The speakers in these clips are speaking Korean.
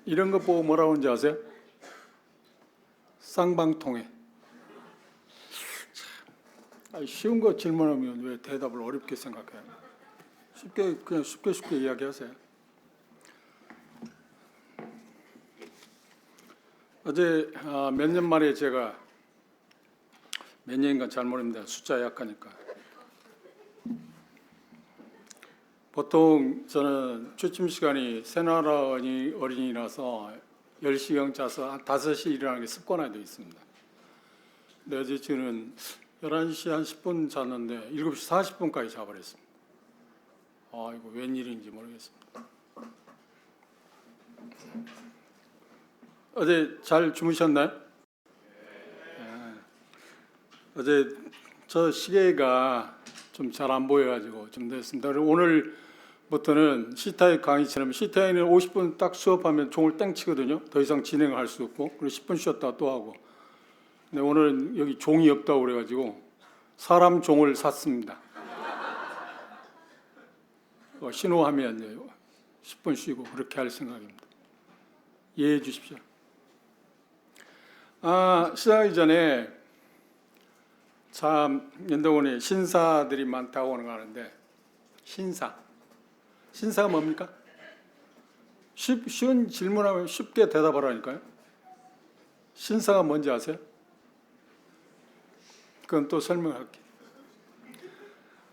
이런 거 보고 뭐라고 하는지 아세요? 쌍방통해. 쉬운 거 질문하면 왜 대답을 어렵게 생각해요? 그냥 쉽게 이야기하세요. 어제 몇 년 만에 제가 몇 년인가 잘 모릅니다. 숫자 약하니까. 보통 저는 취침 시간이 새나라 어린이라서 10시경 자서 한 5시 일어나는 게 습관화되어 있습니다. 근데 어제 저는 11시 한 10분 잤는데 7시 40분까지 자버렸습니다. 이거 웬일인지 모르겠습니다. 어제 잘 주무셨나요? 네. 어제 저 시계가 좀 잘 안 보여가지고 좀 됐습니다. 오늘부터는 시타의 강의처럼 시타에는 50분 딱 수업하면 종을 땡 치거든요. 더 이상 진행을 할 수 없고 그리고 10분 쉬었다 또 하고. 근데 오늘은 여기 종이 없다고 그래가지고 사람 종을 샀습니다. 신호하면 10분 쉬고 그렇게 할 생각입니다. 이해해 주십시오. 시작하기 전에 참 연동원에 신사들이 많다고 하는데 신사가 뭡니까? 쉬운 질문하면 쉽게 대답하라니까요. 신사가 뭔지 아세요? 그건 또 설명할게요.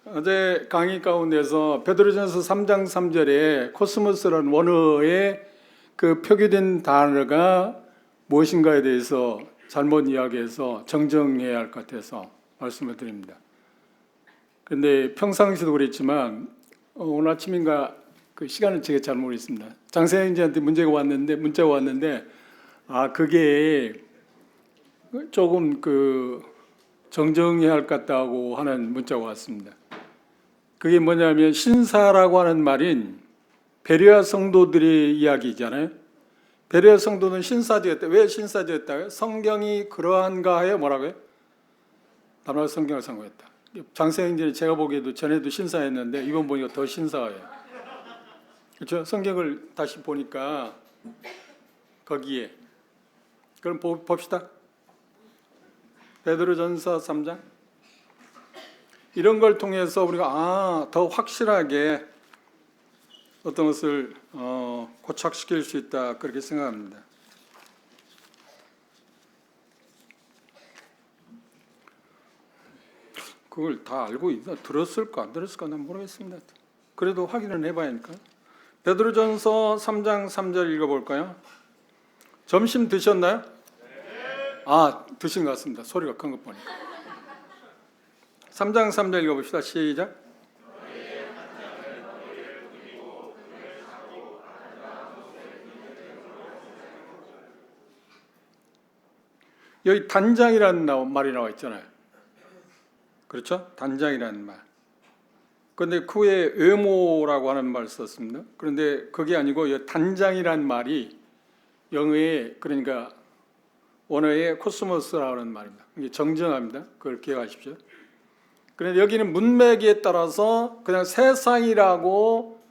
어제 강의 가운데서 베드로전서 3장 3절에 코스모스라는 원어의 그 표기된 단어가 무엇인가에 대해서 잘못 이야기해서 정정해야 할 것 같아서 말씀을 드립니다. 그런데 평상시도 그랬지만 오늘 아침인가 그 시간을 제가 잘 모르겠습니다. 장세영지한테 문자가 왔는데 그게 조금 정정해야 할 것 같다고 하는 문자가 왔습니다. 그게 뭐냐면 신사라고 하는 말인 베레아 성도들의 이야기잖아요. 베레아 성도는 신사되었다. 왜 신사되었다? 성경이 그러한가 하여 뭐라고요? 다만 성경을 상고했다. 장세행전에 제가 보기에도 전에도 신사했는데 이번 보니까 더 신사예요. 그렇죠? 성경을 다시 보니까 거기에 그럼 봅시다. 베드로전서 3장 이런 걸 통해서 우리가 더 확실하게 어떤 것을 고착시킬 수 있다 그렇게 생각합니다. 그걸 다 알고 들었을까 안 들었을까 난 모르겠습니다. 그래도 확인을 해봐야 하니까. 베드로전서 3장 3절 읽어볼까요? 점심 드셨나요? 드신 것 같습니다. 소리가 큰 것 보니까. 3장 3절 읽어봅시다. 시작. 여기 단장이라는 말이 나와 있잖아요. 그렇죠? 단장이라는 말. 그런데 그 후에 외모라고 하는 말을 썼습니다. 그런데 그게 아니고 단장이라는 말이 영어에 그러니까 원어의 코스모스라고 하는 말입니다. 이게 정정합니다. 그걸 기억하십시오. 그런데 여기는 문맥에 따라서 그냥 세상이라고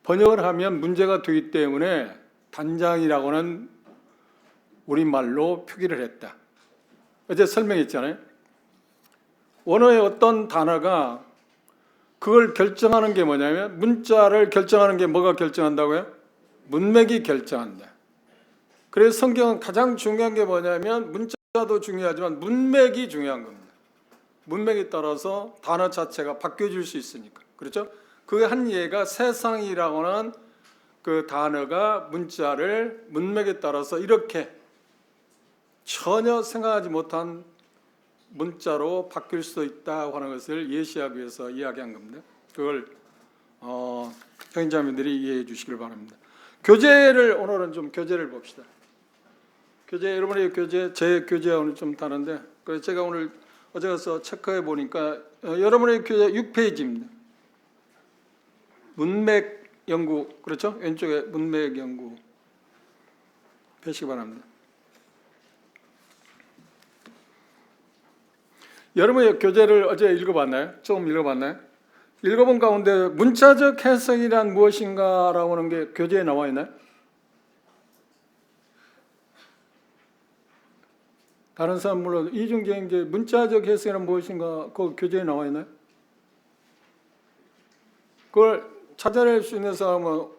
번역을 하면 문제가 되기 때문에 단장이라고는 우리말로 표기를 했다. 어제 설명했잖아요. 원어의 어떤 단어가 그걸 결정하는 게 뭐냐면 문자를 결정하는 게 뭐가 결정한다고요? 문맥이 결정한다. 그래서 성경은 가장 중요한 게 뭐냐면 문자도 중요하지만 문맥이 중요한 겁니다. 문맥에 따라서 단어 자체가 바뀌어질 수 있으니까. 그렇죠? 그 한 예가 세상이라고 하는 그 단어가 문자를 문맥에 따라서 이렇게 전혀 생각하지 못한 문자로 바뀔 수 있다고 하는 것을 예시하기 위해서 이야기한 겁니다. 그걸 형제자매들이 이해해 주시길 바랍니다. 오늘은 좀 교재를 봅시다. 여러분의 교재, 제 교재하고는 좀 다른데 그래서 제가 오늘 어제 가서 체크해 보니까 여러분의 교재 6페이지입니다. 문맥 연구, 그렇죠? 왼쪽에 문맥 연구 펴시기 바랍니다. 여러분의 교재를 어제 읽어봤나요? 조금 읽어봤나요? 읽어본 가운데 문자적 해석이란 무엇인가라고 하는 게 교재에 나와 있나요? 다른 사람 물론 이중경제 문자적 해석이란 무엇인가 그 교재에 나와 있나요? 그걸 찾아낼 수 있는 사람은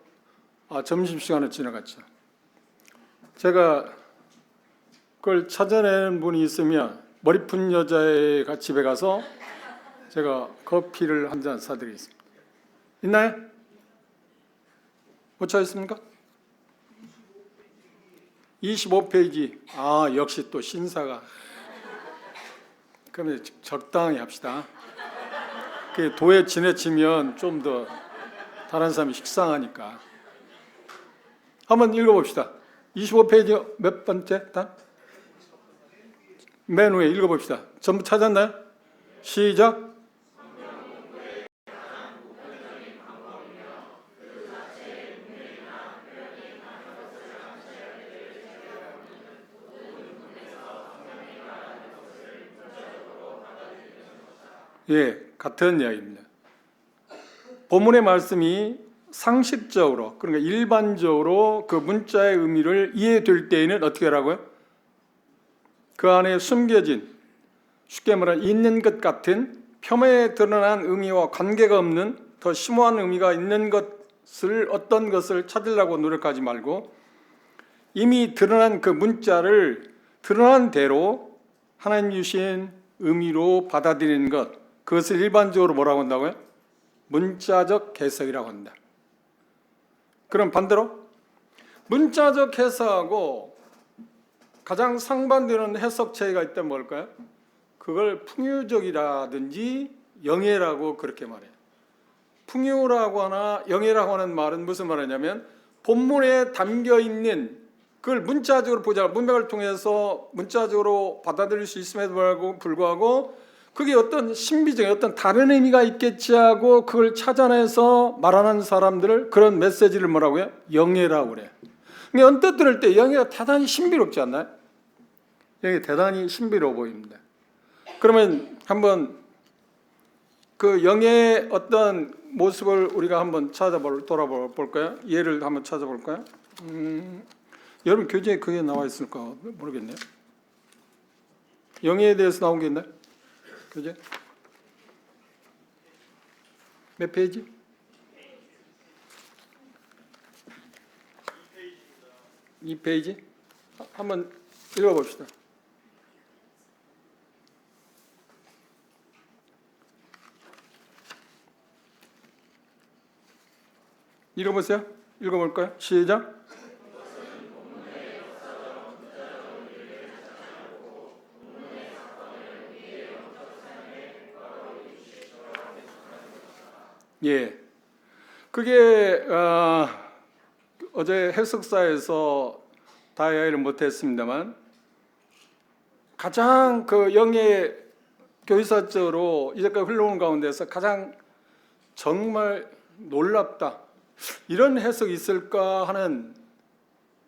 점심시간을 지나갔죠. 제가 그걸 찾아내는 분이 있으면 머리 푼 여자의 집에 가서 제가 커피를 한 잔 사드리겠습니다. 있나요? 못 찾았습니까? 25페이지. 역시 또 신사가. 그러면 적당히 합시다. 그 도에 지나치면 좀 더 다른 사람이 식상하니까. 한번 읽어봅시다. 25페이지 몇 번째 단? 맨 위에 읽어봅시다. 전부 찾았나요? 시작. 예, 같은 이야기입니다. 본문의 말씀이 상식적으로, 그러니까 일반적으로 그 문자의 의미를 이해될 때에는 어떻게 하라고요? 그 안에 숨겨진, 쉽게 말하면 있는 것 같은 표면에 드러난 의미와 관계가 없는 더 심오한 의미가 있는 것을, 어떤 것을 찾으려고 노력하지 말고 이미 드러난 그 문자를 드러난 대로 하나님 주신 의미로 받아들이는 것, 그것을 일반적으로 뭐라고 한다고요? 문자적 해석이라고 한다. 그럼 반대로 문자적 해석하고 가장 상반되는 해석 차이가 있다면 뭘까요? 그걸 풍유적이라든지 영예라고 그렇게 말해요. 풍유라고 하나 영예라고 하는 말은 무슨 말이냐면 본문에 담겨 있는 그걸 문자적으로 보자, 문맥을 통해서 문자적으로 받아들일 수 있음에도 불구하고 그게 어떤 신비적인 어떤 다른 의미가 있겠지 하고 그걸 찾아내서 말하는 사람들을, 그런 메시지를 뭐라고요? 영예라고 그래요. 근데 언뜻 들을 때 영예가 대단히 신비롭지 않나요? 영예 대단히 신비로워 보입니다. 그러면 한번 그 영예의 어떤 모습을 우리가 한번 돌아볼까요? 예를 한번 찾아볼까요? 여러분 교재에 그게 나와 있을까 모르겠네요. 영예에 대해서 나온 게 있나요? 교재? 몇 페이지? 2페이지? 한번 읽어봅시다. 읽어보세요. 읽어볼까요? 시작. 예, 그게 어제 해석사에서 다 이해를 못했습니다만 가장 그 영예 교회사적으로 이제까지 흘러온 가운데서 가장 정말 놀랍다, 이런 해석이 있을까 하는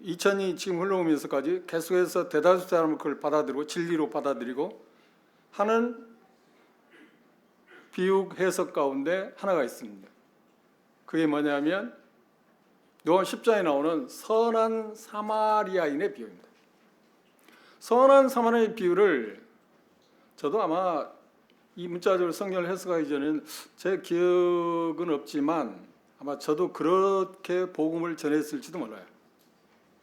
2000이 지금 흘러오면서까지 계속해서 대다수 사람은 그걸 받아들이고 진리로 받아들이고 하는 비유 해석 가운데 하나가 있습니다. 그게 뭐냐면 요한 10장에 나오는 선한 사마리아인의 비유입니다. 선한 사마리아인의 비유를 저도 아마 이 문자적으로 성경을 해석하기 전에는 제 기억은 없지만 아마 저도 그렇게 복음을 전했을지도 몰라요.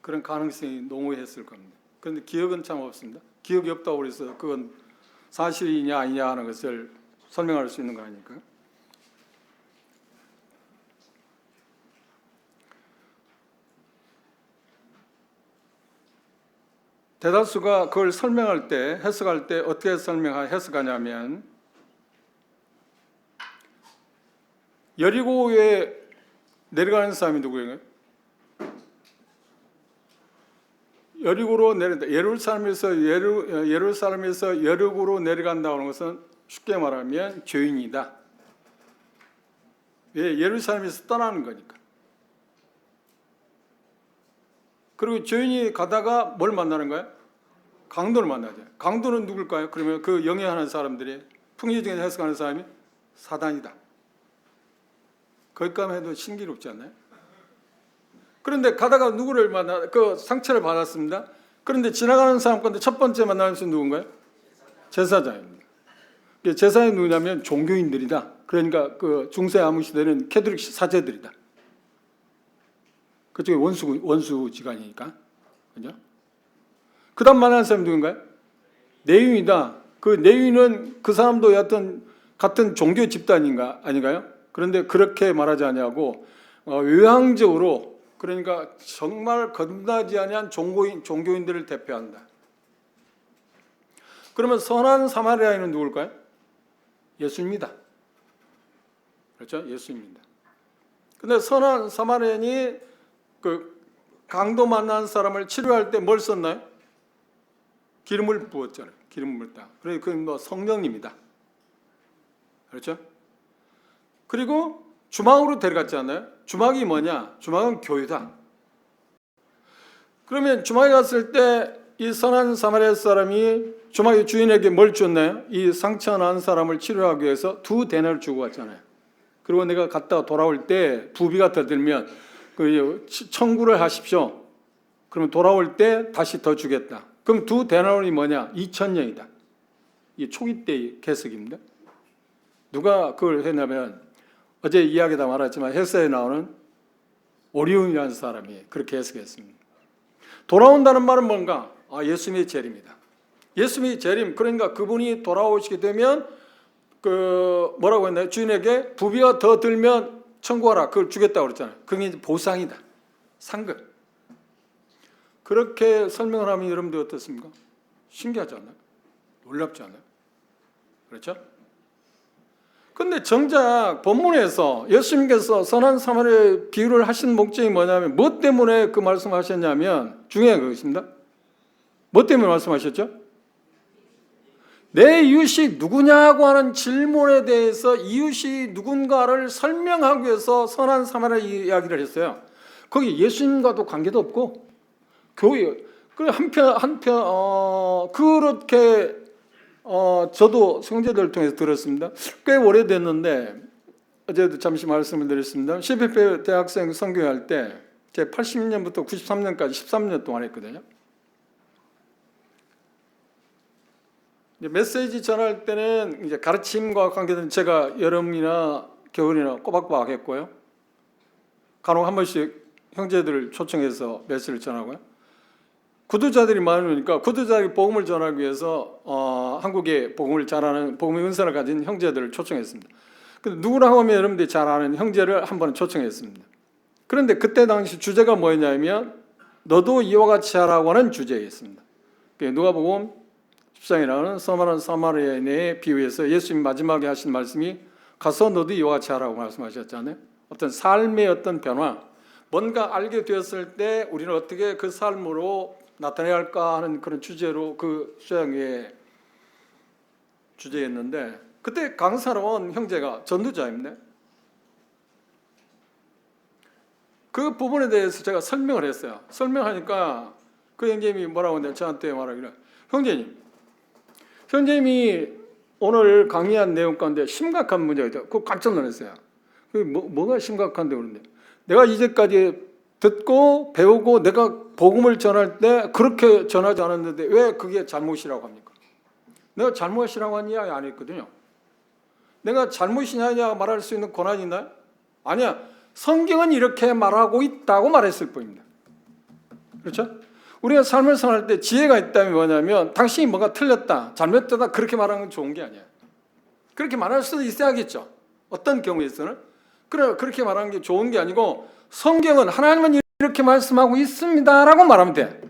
그런 가능성이 농후했을 겁니다. 그런데 기억은 참 없습니다. 기억이 없다고 해서 그건 사실이냐 아니냐 하는 것을 설명할 수 있는 거 아닙니까? 대다수가 그걸 설명할 때, 해석할 때 어떻게 해석하냐면 여리고에 내려가는 사람이 누구예요? 여리고로 내린다. 예루살렘에서 여리고로 내려간다는 것은 쉽게 말하면 죄인이다. 왜? 예루살렘에서 떠나는 거니까. 그리고 죄인이 가다가 뭘 만나는 거야? 강도를 만나죠. 강도는 누굴까요? 그러면 그 영예하는 사람들이, 풍요적인 해석하는 사람이 사단이다. 거기까지 해도 신기롭지 않나요? 그런데 가다가 누구를 만나, 그 상처를 받았습니다. 그런데 지나가는 사람 가운데 첫 번째 만나는 사람이 누군가요? 제사장입니다. 제사장이 누구냐면 종교인들이다. 그러니까 그 중세 아무 시대는 캐톨릭 사제들이다. 그쪽에 원수지간이니까. 그죠? 그 다음 만나는 사람이 누군가요? 내위이다. 그 내위는 그 사람도 여하튼 같은 종교 집단인가 아닌가요? 그런데 그렇게 말하지 않냐고 외향적으로, 그러니까 정말 거듭나지 아니한 종교인들을 대표한다. 그러면 선한 사마리아인은 누굴까요? 예수입니다. 그렇죠? 예수입니다. 근데 선한 사마리아인이 그 강도 만난 사람을 치료할 때 뭘 썼나요? 기름을 부었잖아요. 기름을 딱. 그래서 그건 뭐 성령입니다. 그렇죠? 그리고 주막으로 데려갔지 않나요? 주막이 뭐냐? 주막은 교회다. 그러면 주막에 갔을 때 이 선한 사마리아 사람이 주막의 주인에게 뭘 줬나요? 이 상처난 사람을 치료하기 위해서 2데나리를 주고 갔잖아요. 그리고 내가 갔다 돌아올 때 부비가 더 들면 그 청구를 하십시오. 그러면 돌아올 때 다시 더 주겠다. 그럼 2데나리이 뭐냐? 2,000년이다. 이 초기 때의 개석입니다. 누가 그걸 했냐면 어제 이야기다 말했지만 헬스에 나오는 오리온이라는 사람이 그렇게 해석했습니다. 돌아온다는 말은 뭔가? 예수님의 재림이다. 예수님의 재림, 그러니까 그분이 돌아오시게 되면 그 뭐라고 했나요? 주인에게 부비가 더 들면 청구하라. 그걸 주겠다고 그랬잖아요. 그게 이제 보상이다. 상급. 그렇게 설명을 하면 여러분들 어떻습니까? 신기하지 않나요? 놀랍지 않나요? 그렇죠? 근데 정작 본문에서 예수님께서 선한 사마리아의 비유를 하신 목적이 뭐냐면, 뭐 때문에 그 말씀하셨냐면, 중요한 것입니다. 뭐 때문에 말씀하셨죠? 내 이웃이 누구냐고 하는 질문에 대해서 이웃이 누군가를 설명하기 위해서 선한 사마리아 이야기를 했어요. 거기 예수님과도 관계도 없고, 교회, 그렇게 저도 형제들을 통해서 들었습니다. 꽤 오래됐는데 어제도 잠시 말씀을 드렸습니다. 12회 대학생 선교할 때 제 80년부터 93년까지 13년 동안 했거든요. 이제 메시지 전할 때는 이제 가르침과 관계된 제가 여름이나 겨울이나 꼬박꼬박 했고요. 간혹 한 번씩 형제들을 초청해서 메시지를 전하고요. 구두자들이 많으니까 구두자들이 복음을 전하기 위해서 한국에 복음을 잘하는 복음의 은사를 가진 형제들을 초청했습니다. 근데 누구라고 하면 여러분들이 잘 아는 형제를 한 번 초청했습니다. 그런데 그때 당시 주제가 뭐였냐면 너도 이와 같이 하라고 하는 주제였습니다. 누가복음 10장에 나오는 선한 사마리아인의 비유에서 예수님이 마지막에 하신 말씀이 가서 너도 이와 같이 하라고 말씀하셨잖아요. 어떤 삶의 어떤 변화, 뭔가 알게 되었을 때 우리는 어떻게 그 삶으로 나타내야 할까 하는 그런 주제로 그 수양회의 주제였는데, 그때 강사로 온 형제가 전도자입니다. 그 부분에 대해서 제가 설명을 했어요. 설명하니까 그 형제님이 뭐라고 했냐면 저한테 말하기를, 형제님이 오늘 강의한 내용 가운데 심각한 문제가 있다. 그거 깜짝 놀랐어요. 그게 뭐가 심각한데 그런데, 내가 이제까지 듣고 배우고 내가 복음을 전할 때 그렇게 전하지 않았는데 왜 그게 잘못이라고 합니까? 내가 잘못이라고 한 이야기 안 했거든요. 내가 잘못이냐 말할 수 있는 권한이 있나요? 아니야. 성경은 이렇게 말하고 있다고 말했을 뿐입니다. 그렇죠? 우리가 삶을 살할 때 지혜가 있다면 뭐냐면, 당신이 뭔가 틀렸다, 잘못됐다 그렇게 말하는 건 좋은 게 아니에요. 그렇게 말할 수도 있어야겠죠. 어떤 경우에서는. 그렇게 말하는 게 좋은 게 아니고, 성경은 하나님은 이렇게 말씀하고 있습니다라고 말하면 돼.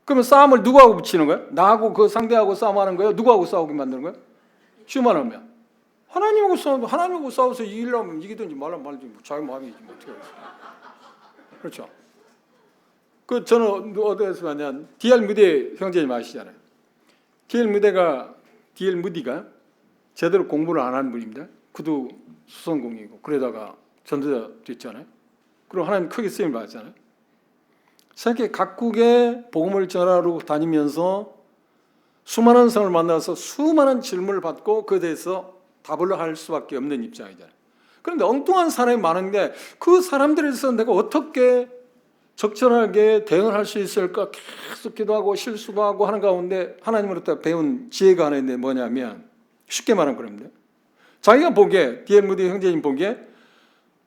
그러면 싸움을 누구하고 붙이는 거예요? 나하고 그 상대하고 싸움하는 거예요? 누구하고 싸우게 만드는 거예요? 쉽게 말하면 하나님하고 싸워서 이기려면 이기든지 말라면 말든지 뭐 자기 마음이지 뭐 어떻게 하겠어요. 그렇죠? 그 저는 어디에서 봤냐, D.L. 무디 형제님 아시잖아요. D.L. 무디가 제대로 공부를 안 하는 분입니다. 그도 수성공이고 그러다가 전도자 됐잖아요. 그리고 하나님 크게 쓰임 받았잖아요. 세계 각국에 복음을 전하러 다니면서 수많은 사람을 만나서 수많은 질문을 받고 그에 대해서 답을 할 수밖에 없는 입장이잖아요. 그런데 엉뚱한 사람이 많은데 그 사람들에서 내가 어떻게 적절하게 대응을 할 수 있을까 계속 기도하고 실수도 하고 하는 가운데 하나님으로부터 배운 지혜가 하나 있는데 뭐냐면, 쉽게 말하면 그럽니다. 자기가 보기에, D.L. 무디 형제님 보기에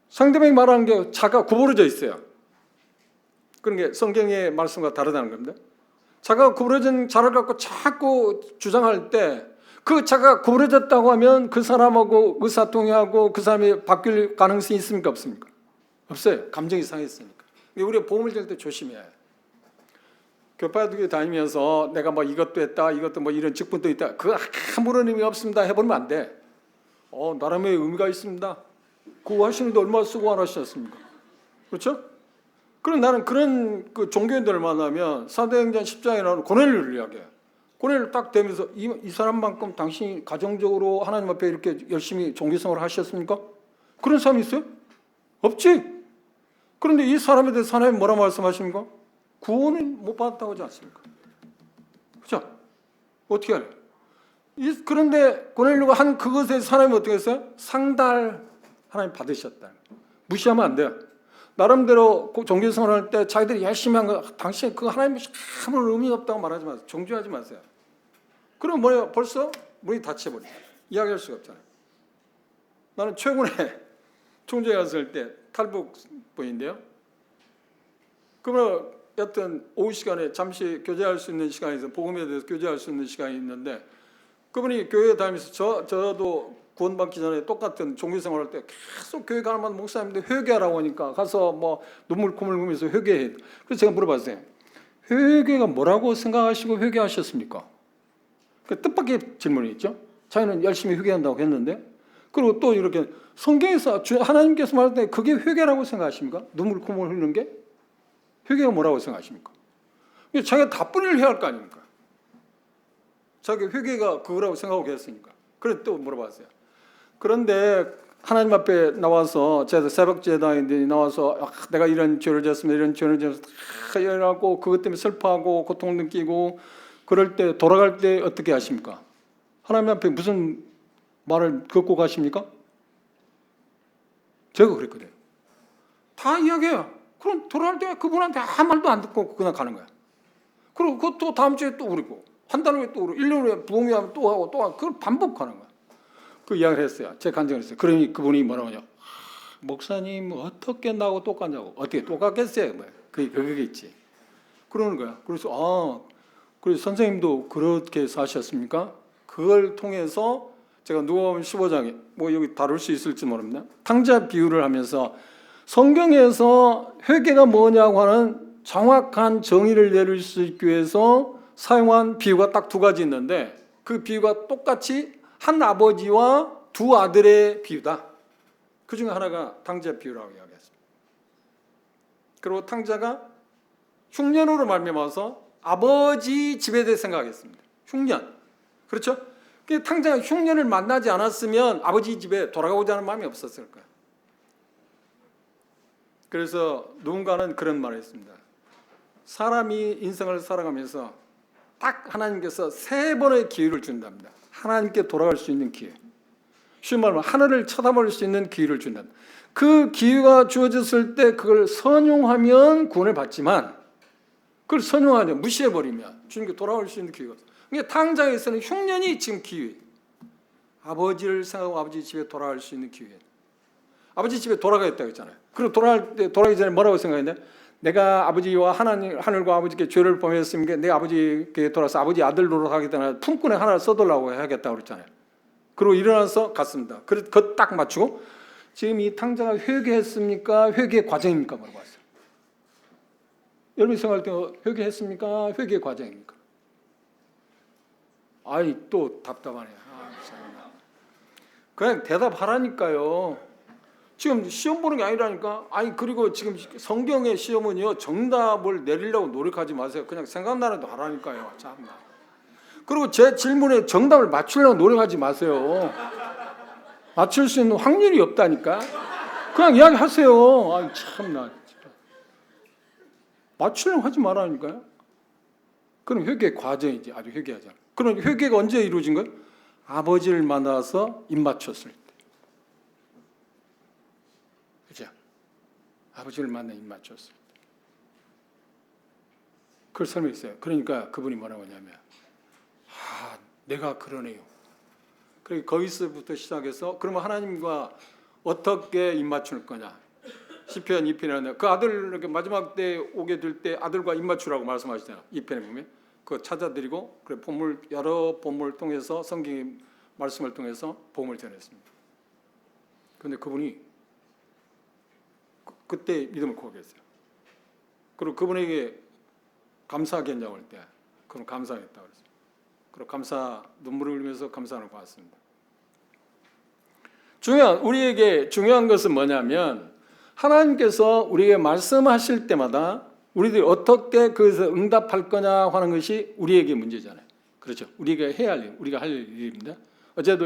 상대방이 말하는 게 자가 구부러져 있어요. 그런 게 성경의 말씀과 다르다는 겁니다. 자가 구부러진 자를 갖고 자꾸 주장할 때 그 자가 구부러졌다고 하면 그 사람하고 의사통일하고 그 사람이 바뀔 가능성이 있습니까? 없습니까? 없어요. 감정이 상했으니까. 우리가 보험을 들 때 조심해야 해요. 교파학교 다니면서 내가 뭐 이것도 했다, 이것도 뭐 이런 직분도 있다, 그거 아무런 의미 없습니다 해보면 안 돼. 나름의 의미가 있습니다. 그거 하시는데 얼마나 수고 안 하셨습니까? 그렇죠? 그럼 나는 그런 그 종교인들을 만나면 사도행전 10장에 나오는 고넬료를 이야기해요. 고넬료 딱 되면서 이 사람만큼 당신이 가정적으로 하나님 앞에 이렇게 열심히 종교생활을 하셨습니까? 그런 사람이 있어요? 없지. 그런데 이 사람에 대해서 하나님 뭐라 말씀하십니까? 구원을 못 받았다고 하지 않습니까? 그렇죠? 어떻게 하래요? 그런데 고넬료가 한 그것에 하나님이 어떻게 했어요? 상달 하나님 받으셨다. 무시하면 안 돼요. 나름대로 종교생활 할 때 자기들이 열심히 한 거, 당신 그 하나님 아무런 의미가 없다고 말하지 마세요. 정죄하지 마세요. 그럼 뭐예요? 벌써 문이 닫혀버려요. 이야기할 수가 없잖아요. 나는 최근에 총장에 갔을 때 탈북분인데요. 그러면 여튼 오후 시간에 잠시 교제할 수 있는 시간이 있어요. 복음에 대해서 교제할 수 있는 시간이 있는데 그분이 교회 다니면서 저도 구원받기 전에 똑같은 종교생활 할 때 계속 교회 가는 만 목사님들 회개하라고 하니까 가서 뭐 눈물 콧물 흘리면서 회개해. 그래서 제가 물어봤어요. 회개가 뭐라고 생각하시고 회개하셨습니까? 그 뜻밖의 질문이었죠. 자기는 열심히 회개한다고 했는데, 그리고 또 이렇게 성경에서 하나님께서 말할 때 그게 회개라고 생각하십니까? 눈물 콧물 흘리는 게 회개가 뭐라고 생각하십니까? 자기가 나쁜 일을 해야 할 거 아닙니까? 자기 회개가 그거라고 생각하고 했으니까. 그래서 또 물어봤어요. 그런데 하나님 앞에 나와서 제가 새벽제사인들이 나와서 내가 이런 죄를 졌으면 이런 죄를 졌으면 그것 때문에 슬퍼하고 고통 느끼고 그럴 때 돌아갈 때 어떻게 하십니까? 하나님 앞에 무슨 말을 걷고 가십니까? 제가 그랬거든요. 다 이야기해요. 그럼 돌아갈 때 그분한테 아무 말도 안 듣고 그냥 가는 거야. 그리고 그것도 다음 주에 또 그러고 한 달 후에 또 그러고 1년 후에 부흥회하면 또 하고 또 하고 그걸 반복하는 거야. 그 이야기를 했어요. 제 간증을 했어요. 그러니 그분이 뭐라고 하냐. 목사님 어떻게 나하고 똑같냐고. 어떻게 똑같겠어요. 뭐. 그게 있지. 그러는 거야. 그래서 그래서 선생님도 그렇게 사셨습니까? 그걸 통해서 제가 누가복음 15장에 뭐 여기 다룰 수 있을지 모릅니다. 탕자 비유를 하면서 성경에서 회개가 뭐냐고 하는 정확한 정의를 내릴 수 있기 위해서 사용한 비유가 딱 두 가지 있는데 그 비유가 똑같이 한 아버지와 두 아들의 비유다. 그 중에 하나가 탕자 비유라고 이야기했습니다. 그리고 탕자가 흉년으로 말미암아서 아버지 집에 대해 생각하겠습니다. 흉년. 그렇죠? 탕자가 흉년을 만나지 않았으면 아버지 집에 돌아가고자 하는 마음이 없었을 거예요. 그래서 누군가는 그런 말을 했습니다. 사람이 인생을 살아가면서 딱 하나님께서 3번의 기회를 준답니다. 하나님께 돌아갈 수 있는 기회. 쉬운 말로 하늘을 쳐다볼 수 있는 기회를 준다. 그 기회가 주어졌을 때 그걸 선용하면 구원을 받지만 그걸 선용하냐 무시해버리면 주님께 돌아올 수 있는 기회가 없어요. 그러니까 탕자에서는 흉년이 지금 기회. 아버지를 생각하고 아버지 집에 돌아갈 수 있는 기회. 아버지 집에 돌아가겠다고 했잖아요. 그리고 돌아가기 전에 뭐라고 생각했냐? 내가 아버지와 하늘과 아버지께 죄를 범했으니까 내 아버지께 돌아서 아버지 아들 노릇하겠다는 품꾼에 하나를 써달라고 해야겠다고 그랬잖아요. 그리고 일어나서 갔습니다. 그거 딱 맞추고 지금 이 탕자가 회개했습니까? 회개 과정입니까? 물어봤어요. 여러분이 생각할 때 회개했습니까? 회개 과정입니까? 아이 또 답답하네요. 그냥 대답하라니까요. 지금 시험 보는 게 아니라니까. 아니 그리고 지금 성경의 시험은요 정답을 내리려고 노력하지 마세요. 그냥 생각나는 대로 하라니까요. 참나. 그리고 제 질문에 정답을 맞추려고 노력하지 마세요. 맞출 수 있는 확률이 없다니까. 그냥 이야기하세요. 아이 참나. 맞추려고 하지 말라니까요. 그럼 회개 과정이지. 아주 회개하잖아. 그럼 회개가 언제 이루어진 거예요? 아버지를 만나서 입 맞췄을 때. 그죠? 아버지를 만나 입 맞췄을 때. 그걸 설명했어요. 그러니까 그분이 뭐라고 하냐면 내가 그러네요. 그리고 거기서부터 시작해서 그러면 하나님과 어떻게 입맞출 거냐. 시편 2편에 그 아들 이렇게 마지막 때 오게 될 때 아들과 입맞추라고 말씀하시잖아요. 2편에 보면 그거 찾아드리고 그래 여러 본문을 통해서 성경의 말씀을 통해서 복음을 전했습니다. 그런데 그분이 그때 믿음을 고백했어요. 그리고 그분에게 감사하겠냐고 할 때 그럼 감사하겠다고 그랬어요. 그리고 눈물을 흘리면서 감사를 받았습니다. 우리에게 중요한 것은 뭐냐면 하나님께서 우리에게 말씀하실 때마다 우리들이 어떻게 그것을 응답할 거냐 하는 것이 우리에게 문제잖아요. 그렇죠? 우리가 해야 할 일, 우리가 할 일입니다. 어제도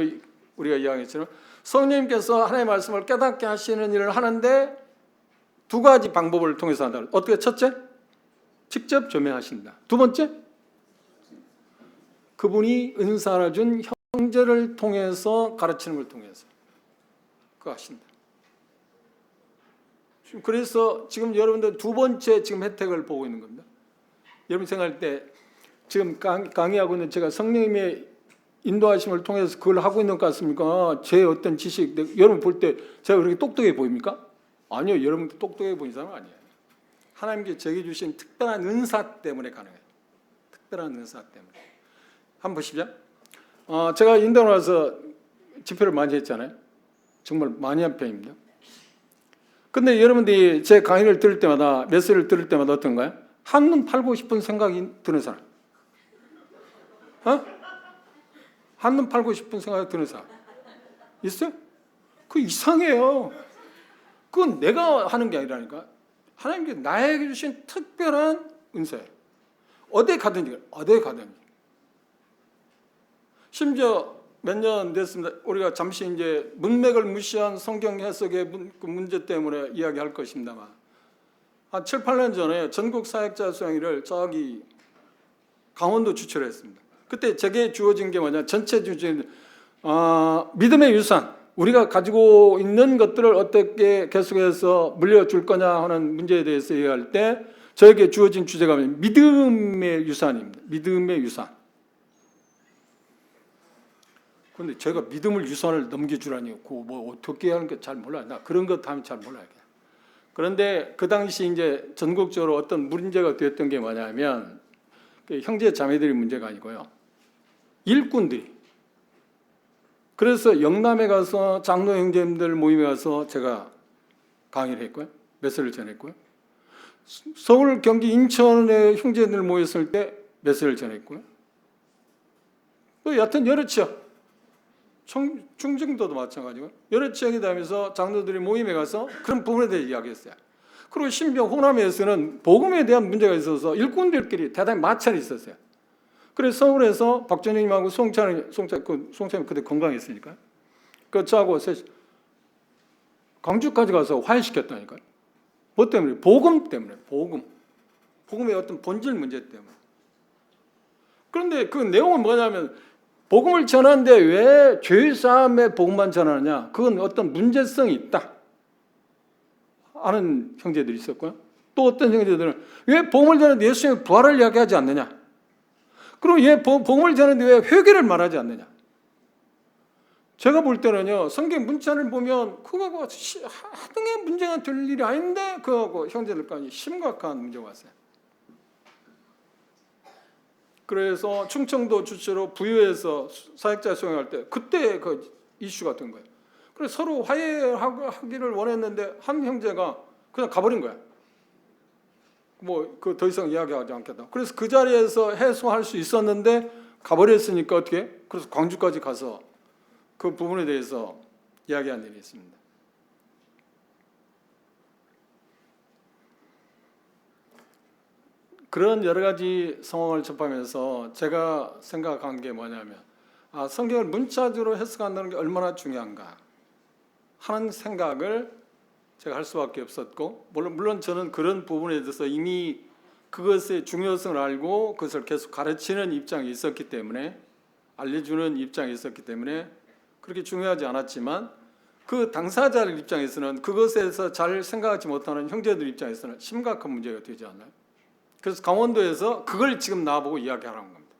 우리가 이야기했처럼 성령님께서 하나님의 말씀을 깨닫게 하시는 일을 하는데 두 가지 방법을 통해서 한다. 어떻게? 첫째, 직접 조명하신다. 두 번째, 그분이 은사를 준 형제를 통해서 가르치는 걸 통해서 그거 하신다. 그래서 지금 여러분들 두 번째 지금 혜택을 보고 있는 겁니다. 여러분 생각할 때 지금 강의하고 있는 제가 성령님의 인도하심을 통해서 그걸 하고 있는 것 같습니까? 제 어떤 지식, 여러분 볼 때 제가 그렇게 똑똑해 보입니까? 아니요. 여러분도 똑똑해 보이는 사람 아니에요. 하나님께 제게 주신 특별한 은사 때문에 가능해요. 특별한 은사 때문에. 한번 보시죠. 제가 인도에 와서 집회를 많이 했잖아요. 정말 많이 한 편입니다. 근데 여러분들이 제 강의를 들을 때마다 메시지를 들을 때마다 어떤가요? 한눈 팔고 싶은 생각이 드는 사람. 한눈 팔고 싶은 생각이 드는 사람. 있어요? 그거 이상해요. 그건 내가 하는 게 아니라니까. 하나님께서 나에게 주신 특별한 은사예요. 어디 가든지. 심지어 몇 년 됐습니다. 우리가 잠시 이제 문맥을 무시한 성경 해석의 그 문제 때문에 이야기할 것입니다만 한 7, 8년 전에 전국 사역자 수양회를 저기 강원도 주최를 했습니다. 그때 제게 주어진 게 뭐냐? 전체 주제는 믿음의 유산, 우리가 가지고 있는 것들을 어떻게 계속해서 물려줄 거냐 하는 문제에 대해서 얘기할 때 저에게 주어진 주제가 믿음의 유산입니다. 믿음의 유산. 그런데 제가 믿음을 유산을 넘겨주라니, 뭐 어떻게 하는 게 잘 몰라요. 나 그런 것 하면 잘 몰라요. 그런데 그 당시 이제 전국적으로 어떤 문제가 되었던 게 뭐냐면 형제 자매들이 문제가 아니고요. 일꾼들이. 그래서 영남에 가서 장로 형제님들 모임에 가서 제가 강의를 했고요. 메시지를 전했고요. 서울, 경기, 인천의 형제들 모였을 때 메시지를 전했고요. 또 여하튼 여러 지역. 충청도도 마찬가지고 여러 지역에 다니면서 장로들이 모임에 가서 그런 부분에 대해 이야기했어요. 그리고 심지어 호남에서는 복음에 대한 문제가 있어서 일꾼들끼리 대단히 마찰이 있었어요. 그래서 서울에서 박전희님하고 송찬이 그때 건강했으니까 저하고 광주까지 가서 화해시켰다니까요. 뭐 때문에? 복음 때문에. 복음의 어떤 본질 문제 때문에. 그런데 그 내용은 뭐냐면 복음을 전하는데 왜 죄사함의 복음만 전하느냐? 그건 어떤 문제성이 있다 하는 형제들이 있었고요. 또 어떤 형제들은 왜 복음을 전하는데 예수님의 부활을 이야기하지 않느냐? 그리고 왜 복음을 전하는데 왜 회개를 말하지 않느냐? 제가 볼 때는요, 성경 문자를 보면 그거하고 하등의 문제가 될 일이 아닌데 그거하고 형제들까지 심각한 문제가 왔어요. 그래서 충청도 주최로 부유에서 사역자 수행할 때 그때 그 이슈가 된 거예요. 그래서 서로 화해하기를 원했는데 한 형제가 그냥 가버린 거야. 뭐 그 더 이상 이야기하지 않겠다. 그래서 그 자리에서 해소할 수 있었는데 가버렸으니까 어떻게? 그래서 광주까지 가서 그 부분에 대해서 이야기한 일이 있습니다. 그런 여러 가지 상황을 접하면서 제가 생각한 게 뭐냐면 성경을 문자적으로 해석한다는 게 얼마나 중요한가 하는 생각을 제가 할 수밖에 없었고 물론 저는 그런 부분에 대해서 이미 그것의 중요성을 알고 그것을 계속 가르치는 입장이 있었기 때문에 알려주는 입장이 있었기 때문에 그렇게 중요하지 않았지만 그 당사자들 입장에서는 그것에서 잘 생각하지 못하는 형제들 입장에서는 심각한 문제가 되지 않나요? 그래서 강원도에서 그걸 지금 나와보고 이야기하라는 겁니다.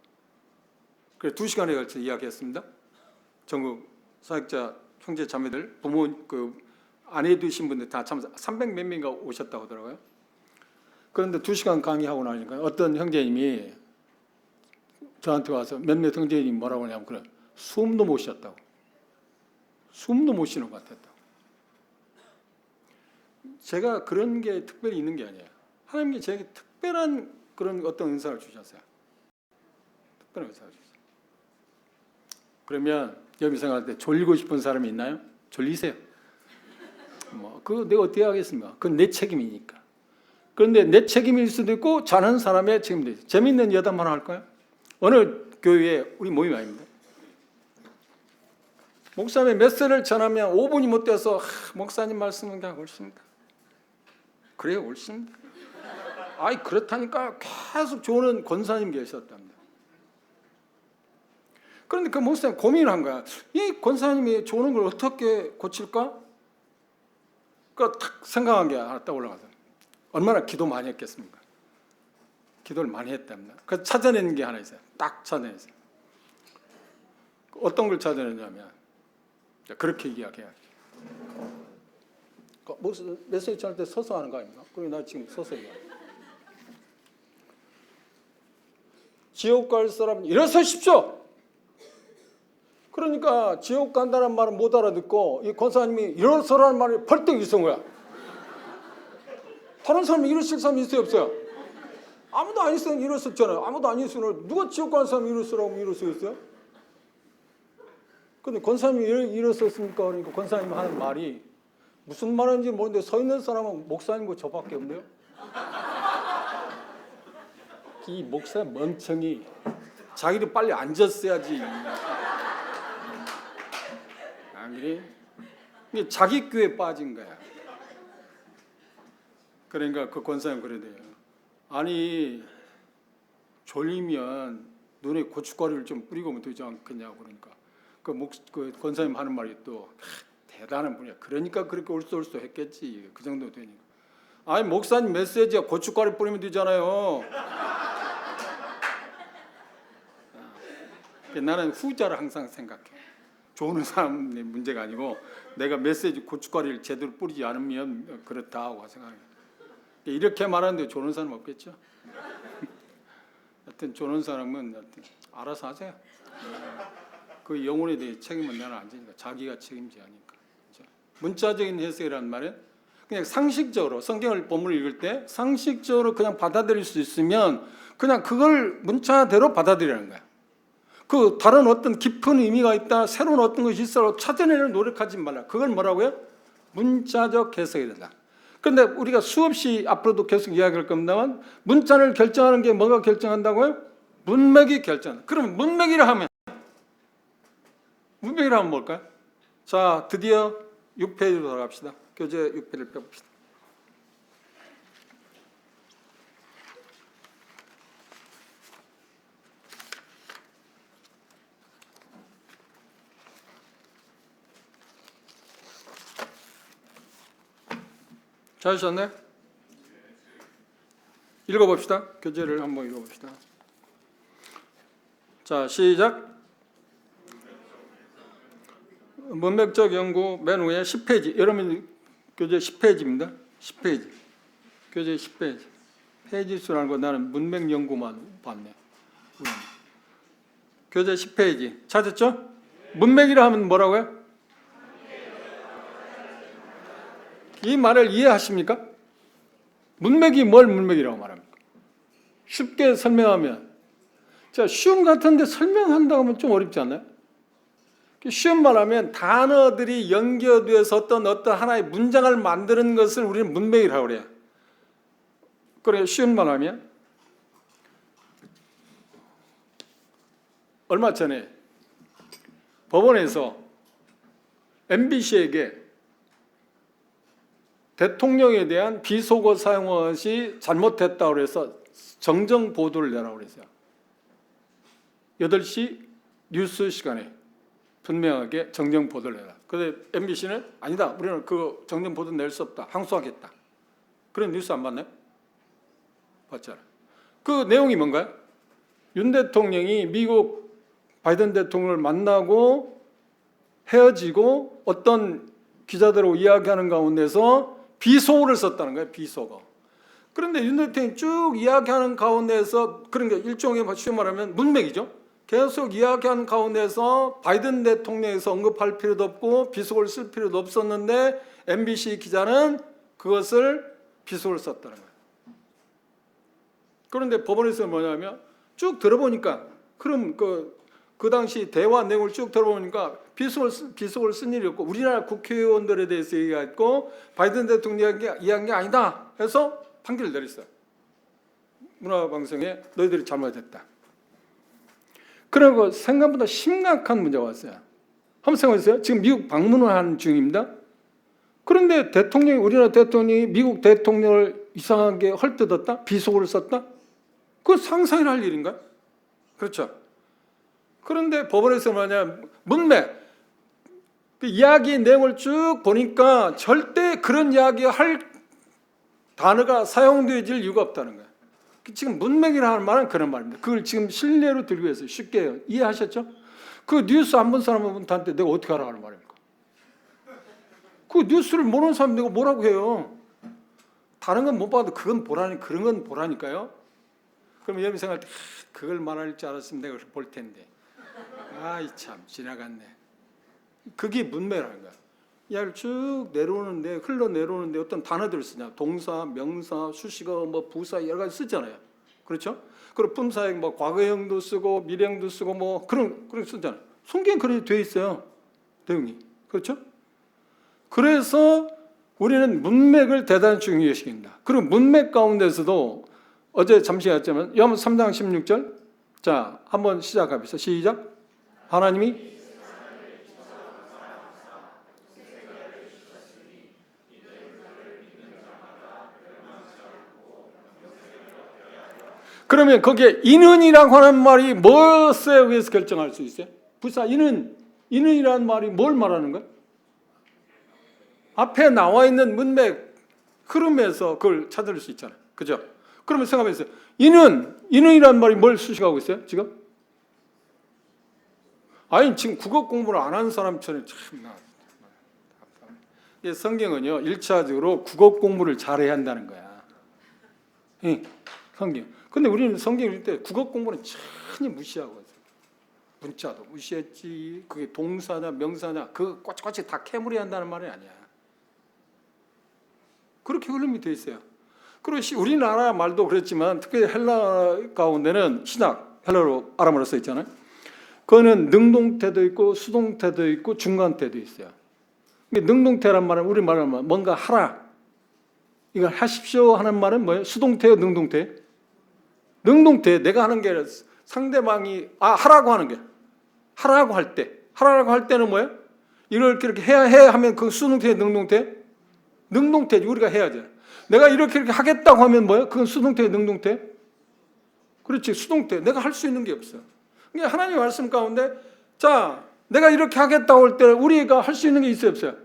그래서 2시간에 걸쳐 이야기했습니다. 전국 사역자 형제 자매들 부모 아내 두신 분들 다 참 300 몇 명인가 오셨다고 하더라고요. 그런데 2시간 강의하고 나니까 어떤 형제님이 저한테 와서 몇몇 형제님이 뭐라고 하냐면 그래, 숨도 못 쉬었다고. 숨도 못 쉬는 것 같았다고. 제가 그런 게 특별히 있는 게 아니에요. 하나님께 제게 특별한 그런 어떤 은사를 주셨어요. 특별한 은사를 주셨어요. 그러면 여기 생각할 때 졸리고 싶은 사람이 있나요? 졸리세요. 그거 내가 어떻게 하겠습니까? 그건 내 책임이니까. 그런데 내 책임일 수도 있고 자는 사람의 책임도 있어요. 재미있는 여담 하나 할까요? 어느 교회에 우리 모임 아닙니다. 목사님의 메시지를 전하면 5분이 못 돼서 목사님 말씀은 그냥 옳습니다. 그래요, 옳습니다. 아이 그렇다니까 계속 조는 권사님 계셨답니다. 그런데 그 목사님 고민을 한 거야. 이 권사님이 조는 걸 어떻게 고칠까? 그러니까 탁 생각한 게 하나 떠올라가서 얼마나 기도 많이 했겠습니까? 기도를 많이 했답니다. 그래서 찾아내는 게 하나 있어요. 딱 찾아냈어요. 어떤 걸 찾아내냐면 그렇게 이야기해야죠. 메시지 전할 때 서서 하는 거 아닙니까? 그리고 나 지금 서서 얘기해요. 지옥 갈 사람 일어서십시오. 그러니까 지옥 간다는 말을 못 알아듣고 이 권사님이 일어서라는 말을 벌떡 일어선 거야. 다른 사람이 일어설 사람이 있어요, 없어요? 아무도 안 있으면 일어섰잖아요. 아무도 안 있으면 누가 지옥 가는 사람이 일어서라고 일어서겠어요? 근데 권사님이 일어섰습니까? 그러니까 권사님이 하는 말이 무슨 말인지 모르는데 서 있는 사람은 목사님과 저밖에 없네요. 이 목사 멍청이 자기도 빨리 앉았어야지. 안 그래? 이게 자기 교회에 빠진 거야. 그러니까 그 권사님 그러대요. 아니 졸리면 눈에 고춧가루를 좀 뿌리고 오면 되지 않겠냐고. 그러니까 그 권사님 하는 말이 또 대단한 분이야. 그러니까 그렇게 올쏘올쏘 했겠지. 그 정도 되니까. 아니 목사님 메시지야 고춧가루 뿌리면 되잖아요. 나는 후자를 항상 생각해. 좋은 사람의 문제가 아니고 내가 메시지 고춧가루를 제대로 뿌리지 않으면 그렇다 하고 생각해. 이렇게 말하는데 좋은 사람 없겠죠? 하여튼 좋은 사람은 하여튼 알아서 하세요. 그 영혼에 대해 책임은 나는 안 지니까 자기가 책임져야 하니까. 그렇죠? 문자적인 해석이라는 말은 그냥 상식적으로 성경을 본문을 읽을 때 상식적으로 그냥 받아들일 수 있으면 그냥 그걸 문자대로 받아들이라는 거야. 그 다른 어떤 깊은 의미가 있다, 새로운 어떤 것이 있어도 찾아내는 노력하지 말라. 그걸 뭐라고요? 문자적 해석이 된다. 그런데 우리가 수없이 앞으로도 계속 이야기할 겁니다만 문자를 결정하는 게 뭐가 결정한다고요? 문맥이 결정한다. 그럼 문맥이라 하면 뭘까요? 자, 드디어 6페이지로 돌아갑시다. 교재 6페이지를 펴봅시다. 찾으셨나요? 읽어봅시다. 교재를 한번 읽어봅시다. 자, 시작. 문맥적 연구 맨 위에 10페이지. 여러분 교재 10페이지입니다. 10페이지. 교재 10페이지. 페이지 수라는 거 나는 문맥 연구만 봤네. 교재 10페이지. 찾았죠? 문맥이라 하면 뭐라고요? 이 말을 이해하십니까? 문맥이 뭘 문맥이라고 말합니까? 쉽게 설명하면 자, 시험 같은데 설명한다고 하면 좀 어렵지 않나요? 쉬운 말하면 단어들이 연결되어서 어떤 하나의 문장을 만드는 것을 우리는 문맥이라고 그래요. 그래 쉬운 말하면 얼마 전에 법원에서 MBC에게 대통령에 대한 비속어 사용것이 잘못됐다고 해서 정정 보도를 내라고 그랬어요. 8시 뉴스 시간에 분명하게 정정 보도를 내라. 그런데 MBC는 아니다. 우리는 그 정정 보도 낼 수 없다. 항소하겠다. 그런 뉴스 안 봤나요? 봤잖아요. 그 내용이 뭔가요? 윤 대통령이 미국 바이든 대통령을 만나고 헤어지고 어떤 기자들하고 이야기하는 가운데서 비속어를 썼다는 거예요. 비속어. 그런데 윤 대통령이 쭉 이야기하는 가운데서 그런 게 일종의 쉽게 말하면 문맥이죠. 계속 이야기하는 가운데서 바이든 대통령에서 언급할 필요도 없고 비속어를 쓸 필요도 없었는데 MBC 기자는 그것을 비속어를 썼다는 거예요. 그런데 법원에서 뭐냐면 쭉 들어보니까 그럼 그 당시 대화 내용을 쭉 들어보니까 비속어를 쓴 일이 없고 우리나라 국회의원들에 대해서 얘기했고 바이든 대통령이 이야기한 게 아니다 해서 판결을 내렸어요. 문화방송에 너희들이 잘못했다. 그리고 생각보다 심각한 문제가 왔어요. 한번 생각해보세요. 지금 미국 방문을 하는 중입니다. 그런데 우리나라 대통령이 미국 대통령을 이상하게 헐뜯었다? 비속어를 썼다? 그건 상상이 할 일인가요? 그렇죠. 그런데 법원에서 뭐냐, 문맥, 그 이야기 내용을 쭉 보니까 절대 그런 이야기 할 단어가 사용되어질 이유가 없다는 거예요. 지금 문맥이라는 말은 그런 말입니다. 그걸 지금 신뢰로 들기 위해서 쉽게 이해하셨죠? 그 뉴스 안 본 사람한테 내가 어떻게 하라고 하는 말입니까? 그 뉴스를 모르는 사람 내가 뭐라고 해요? 다른 건 못 봐도 그건 보라니, 그런 건 보라니까요. 그럼 여러분 생각할 때 그걸 말할 줄 알았으면 내가 볼 텐데. 아이 참 지나갔네. 그게 문맥이라는 거야. 이야기를 쭉 내려오는데 흘러내려오는데 어떤 단어들을 쓰냐. 동사, 명사, 수식어, 뭐 부사 여러 가지 쓰잖아요. 그렇죠? 그리고 품사에 뭐 과거형도 쓰고 미래형도 쓰고 뭐 그런 쓰잖아요. 성경에 그렇게 돼 있어요. 내용이. 그렇죠? 그래서 우리는 문맥을 대단히 중요히 여깁니다. 그리고 문맥 가운데서도 어제 잠시 했지만 요한복음 3장 16절 자 한번 시작합시다. 시작. 하나님이 그러면 거기에 이는이라고 하는 말이 무엇에 의해서 결정할 수 있어요? 부사 이는이라는 말이 뭘 말하는 거예요? 앞에 나와 있는 문맥 흐름에서 그걸 찾을 수 있잖아요. 그죠? 그러면 생각해보세요. 이는이라는 말이 뭘 수식하고 있어요? 지금? 아니 지금 국어 공부를 안 하는 사람처럼 참나. 성경은요 1차적으로 국어 공부를 잘해야 한다는 거야. 성경. 근데 우리는 성경 읽을 때 국어 공부는 전혀 무시하고 있어요. 문자도 무시했지. 그게 동사냐 명사냐 그거 꼬치꼬치 다 캐물어야 한다는 말이 아니야. 그렇게 흐름이 돼 있어요. 그리고 우리나라 말도 그랬지만 특히 헬라 가운데는 신약 헬라로 아람어로 써 있잖아요. 그거는 능동태도 있고 수동태도 있고 중간태도 있어요. 능동태란 말은 우리 말하면 뭔가 하라. 이걸 하십시오 하는 말은 뭐예요? 수동태요, 능동태? 능동태 내가 하는 게 아니라 상대방이 하라고 하는 게 하라고 할 때는 뭐예요? 이렇게 해야 해 하면 그 수동태, 능동태? 능동태 우리가 해야죠. 내가 이렇게 하겠다고 하면 뭐예요? 그건 수동태, 능동태? 그렇지, 수동태. 내가 할 수 있는 게 없어요. 그러니까 하나님의 말씀 가운데 자, 내가 이렇게 하겠다고 할 때 우리가 할 수 있는 게 있어요, 없어요?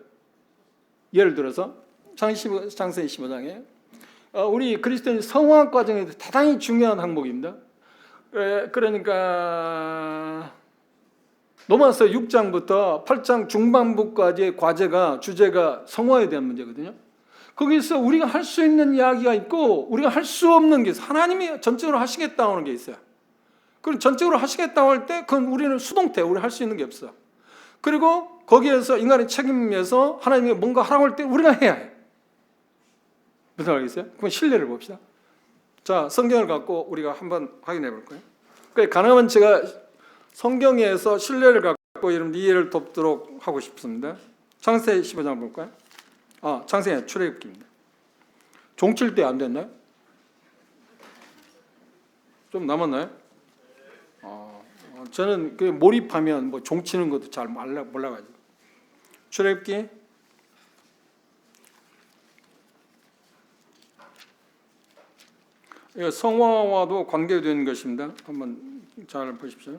예를 들어서 창세기 15장에 우리 그리스도인 성화 과정에서 대단히 중요한 항목입니다. 그러니까 로마서 6장부터 8장 중반부까지의 주제가 성화에 대한 문제거든요. 거기서 우리가 할 수 있는 이야기가 있고 우리가 할 수 없는 게 있어요. 하나님이 전적으로 하시겠다고 하는 게 있어요. 그럼 전적으로 하시겠다고 할 때 그건 우리는 수동태, 우리 할 수 있는 게 없어. 그리고 거기에서 인간의 책임에서 하나님이 뭔가 하라고 할 때 우리가 해야 해. 무슨 말이겠어요? 그럼 신뢰를 봅시다. 자, 성경을 갖고 우리가 한번 확인해 볼 거예요. 가능하면 제가 성경에서 신뢰를 갖고 여러분 이해를 돕도록 하고 싶습니다. 창세기 15장 볼까요? 창세기 출애굽기입니다. 종칠 때 안 됐나요? 좀 남았나요? 저는 그 몰입하면 뭐 종치는 것도 잘 몰라가지고. 출애굽기 성화와도 관계된 것입니다. 한번 잘 보십시오.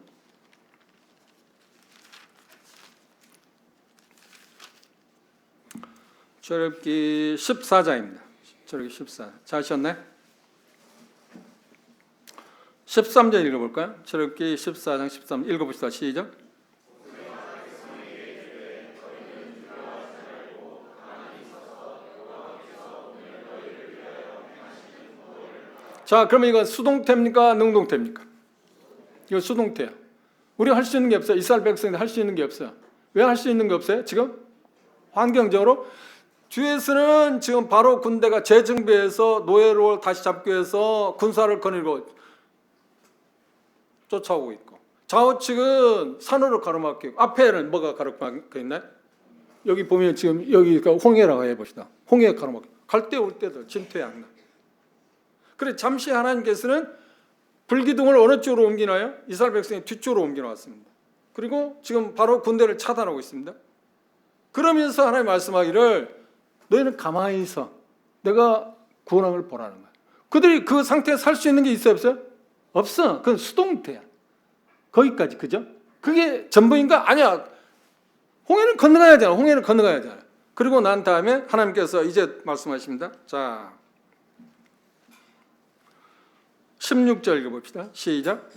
출애굽기 14장입니다. 출애굽기 14. 잘 하셨나요? 13절 읽어볼까요? 출애굽기 14장 13 읽어봅시다. 시작. 자, 그러면 이건 수동태입니까? 능동태입니까? 이거 수동태야. 우리가 할 수 있는 게 없어요. 이스라엘 백성들 할 수 있는 게 없어요. 왜 할 수 있는 게 없어요? 지금 환경적으로 주에서는 지금 바로 군대가 재정비해서 노예로 다시 잡기 위해서 군사를 거느리고 쫓아오고 있고, 좌우측은 산으로 가로막혀 있고, 앞에는 뭐가 가로막혀 있나요? 여기 보면 지금 여기가 홍해라고 해봅시다. 홍해가 가로막혀. 갈 때 올 때도 진퇴양난. 그래 잠시 하나님께서는 불기둥을 어느 쪽으로 옮기나요? 이스라엘 백성이 뒤쪽으로 옮겨놨습니다. 그리고 지금 바로 군대를 차단하고 있습니다. 그러면서 하나님 말씀하기를 너희는 가만히 있어. 내가 구원한 걸 보라는 거야. 그들이 그 상태에 살 수 있는 게 있어요? 없어요? 없어. 그건 수동태야. 거기까지. 그죠? 그게 전부인가? 아니야. 홍해는 건너가야 되잖아. 홍해는 건너가야 되잖아. 그리고 난 다음에 하나님께서 이제 말씀하십니다. 자, 16절 읽어봅시다. 시작.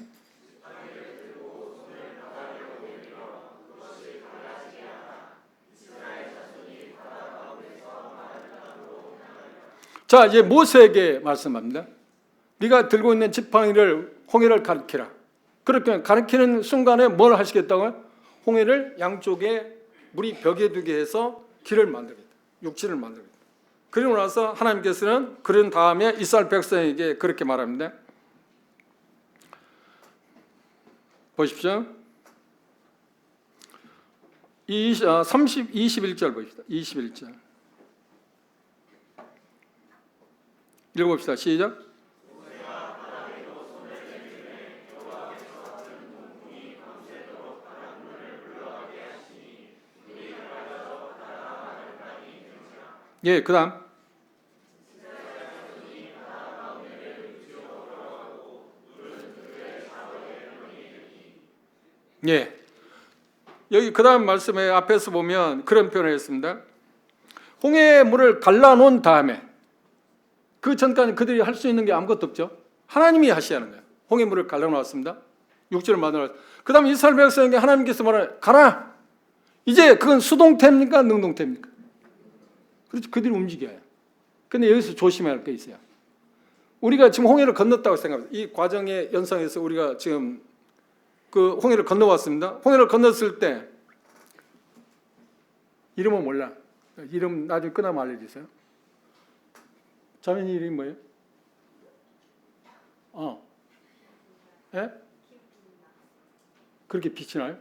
자, 이제 모세에게 말씀합니다. 네가 들고 있는 지팡이를 홍해를 가리키라. 그렇게 가리키는 순간에 뭘 하시겠다고요? 홍해를 양쪽에 물이 벽에 두게 해서 길을 만들겠다. 육지를 만들겠다. 그리고 나서 하나님께서는 그런 다음에 이스라엘 백성에게 그렇게 말합니다. 보십시오. 21절 보십시다. 21절. 읽어봅시다. 시작. 예, 그 다음. 예. 여기 그 다음 말씀에 앞에서 보면 그런 표현을 했습니다. 홍해의 물을 갈라놓은 다음에 그 전까지 그들이 할 수 있는 게 아무것도 없죠. 하나님이 하시는 거예요. 홍해의 물을 갈라놓았습니다. 육지를 만들어. 그 다음에 이스라엘 백성에게 하나님께서 말하는 가라. 이제 그건 수동태입니까? 능동태입니까? 그렇지. 그들이 움직여요. 근데 여기서 조심해야 할 게 있어요. 우리가 지금 홍해를 건넜다고 생각합니다. 이 과정의 연상에서 우리가 지금 그 홍해를 건너왔습니다. 홍해를 건넜을 때 이름은 몰라. 이름 나중에 끝나면 알려주세요. 자매님 이름이 뭐예요? 예? 그렇게 빛이 나요?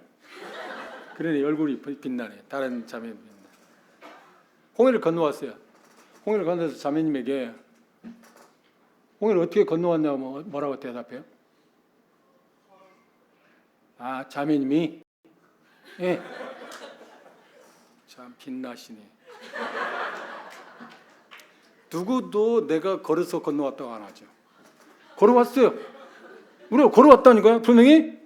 그러네. 얼굴이 빛나네. 다른 자매님 빛나. 홍해를 건너왔어요. 홍해를 건너서 자매님에게 홍해를 어떻게 건너왔냐고 뭐라고 대답해요? 아, 자매님이? 예. 참 빛나시네. 누구도 내가 걸어서 건너왔다고 안 하죠. 걸어왔어요. 우리가 걸어왔다니까요. 분명히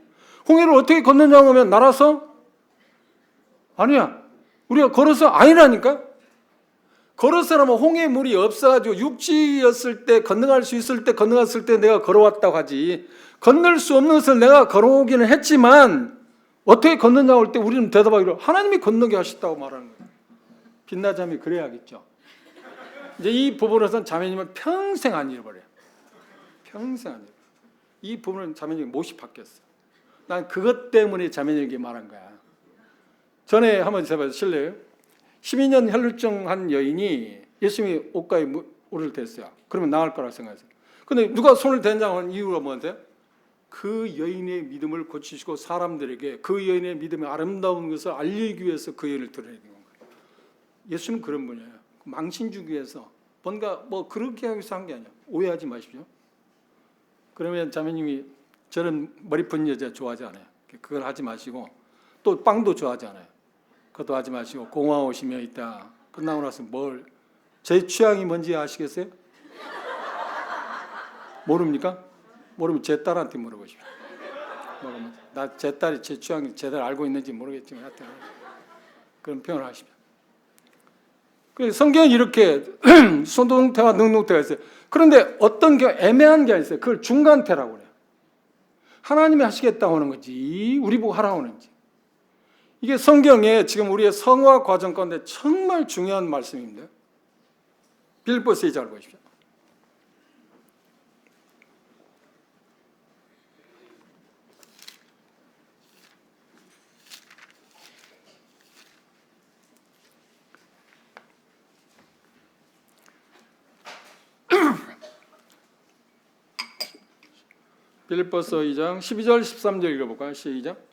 홍해를 어떻게 건너냐고 하면 날아서? 아니야. 우리가 걸어서 아니라니까. 걸어서라면 홍해 물이 없어가지고 육지였을 때 건너갈 수 있을 때 건너갔을 때 내가 걸어왔다고 하지. 건널 수 없는 것을 내가 걸어오기는 했지만 어떻게 건너냐고 할 때 우리는 대답하기로 하나님이 건너게 하셨다고 말하는 거예요. 빛나 자매 그래야겠죠. 이제 이 부분에서는 자매님은 평생 안 잃어버려요. 평생 안 잃어버려요. 이 부분은 자매님 못이 바뀌었어요. 난 그것 때문에 자매님에게 말한 거야. 전에 한번 제가 실례요. 12년 혈루증한 여인이 예수님이 옷가에 물을 댔어요. 그러면 나을 거라고 생각했어요. 근데 누가 손을 댄다고 하는 이유가 뭔데? 그 여인의 믿음을 고치시고 사람들에게 그 여인의 믿음의 아름다운 것을 알리기 위해서 그 여인을 드러내는 거예요. 예수님은 그런 분이에요. 망신 주기 위해서 뭔가 뭐 그렇게 하기 위해서 한 게 아니야. 오해하지 마십시오. 그러면 자매님이 저는 머리 푼 여자 좋아하지 않아요. 그걸 하지 마시고 또 빵도 좋아하지 않아요. 그것도 하지 마시고 고마우시며 있다. 끝나고 나서 제 취향이 뭔지 아시겠어요? 모릅니까? 모르면 제 딸한테 물어보십시오. 나 제 딸이 제 취향이 제대로 알고 있는지 모르겠지만 하여튼 그런 표현을 하십시오. 성경은 이렇게 수동태와 능동태가 있어요. 그런데 어떤 게 애매한 게 있어요. 그걸 중간태라고 그래요. 하나님이 하시겠다고 하는 건지 우리 보고 하라고 하는지. 이게 성경에 지금 우리의 성화 과정 가운데 정말 중요한 말씀입니다. 빌립보서 2장 보십시오. 빌립보서 2장 12절 13절 읽어볼까요? 시작.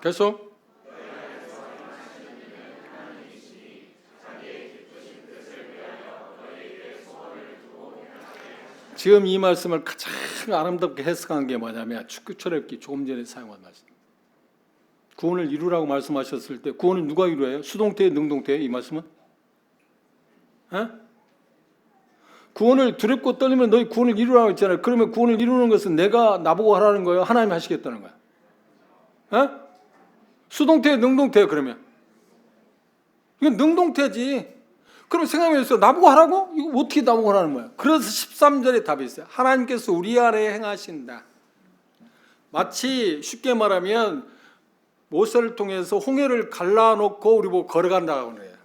계속. 지금 이 말씀을 가장 아름답게 해석한 게 뭐냐면 축구 철학기 조금 전에 사용한 말씀. 구원을 이루라고 말씀하셨을 때 구원은 누가 이루어요? 수동태, 능동태 이 말씀은? 에? 구원을 두렵고 떨리면 너희 구원을 이루라고 했잖아요. 그러면 구원을 이루는 것은 내가 나보고 하라는 거예요? 하나님이 하시겠다는 거야? 에? 수동태, 능동태 그러면? 이건 능동태지. 그럼 생각해보세요. 나보고 하라고? 이거 어떻게 나보고 하라는 거야? 그래서 13절에 답이 있어요. 하나님께서 우리 안에 행하신다. 마치 쉽게 말하면 모세를 통해서 홍해를 갈라놓고 우리 보고 걸어간다고 하는 거예요.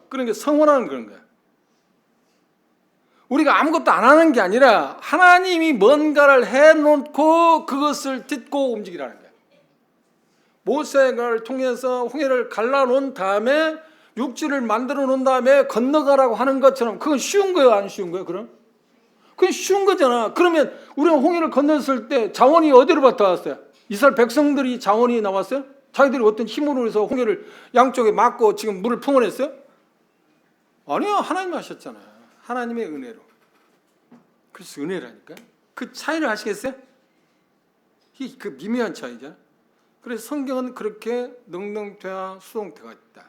그러니까 성원하는 그런 거예요. 우리가 아무것도 안 하는 게 아니라 하나님이 뭔가를 해놓고 그것을 딛고 움직이라는 거예요. 모세를 통해서 홍해를 갈라놓은 다음에 육지를 만들어 놓은 다음에 건너가라고 하는 것처럼 그건 쉬운 거예요? 안 쉬운 거예요? 그럼? 그건 쉬운 거잖아. 그러면 우리가 홍해를 건넜을 때 자원이 어디로 나타났어요? 이스라엘 백성들이 자원이 나왔어요? 자기들이 어떤 힘으로 해서 홍해를 양쪽에 막고 지금 물을 품어냈어요? 아니요. 하나님이 하셨잖아요. 하나님의 은혜로. 그래서 은혜라니까. 그 차이를 아시겠어요? 그 미묘한 차이잖아요. 그래서 성경은 그렇게 능동태와 수동태가 있다.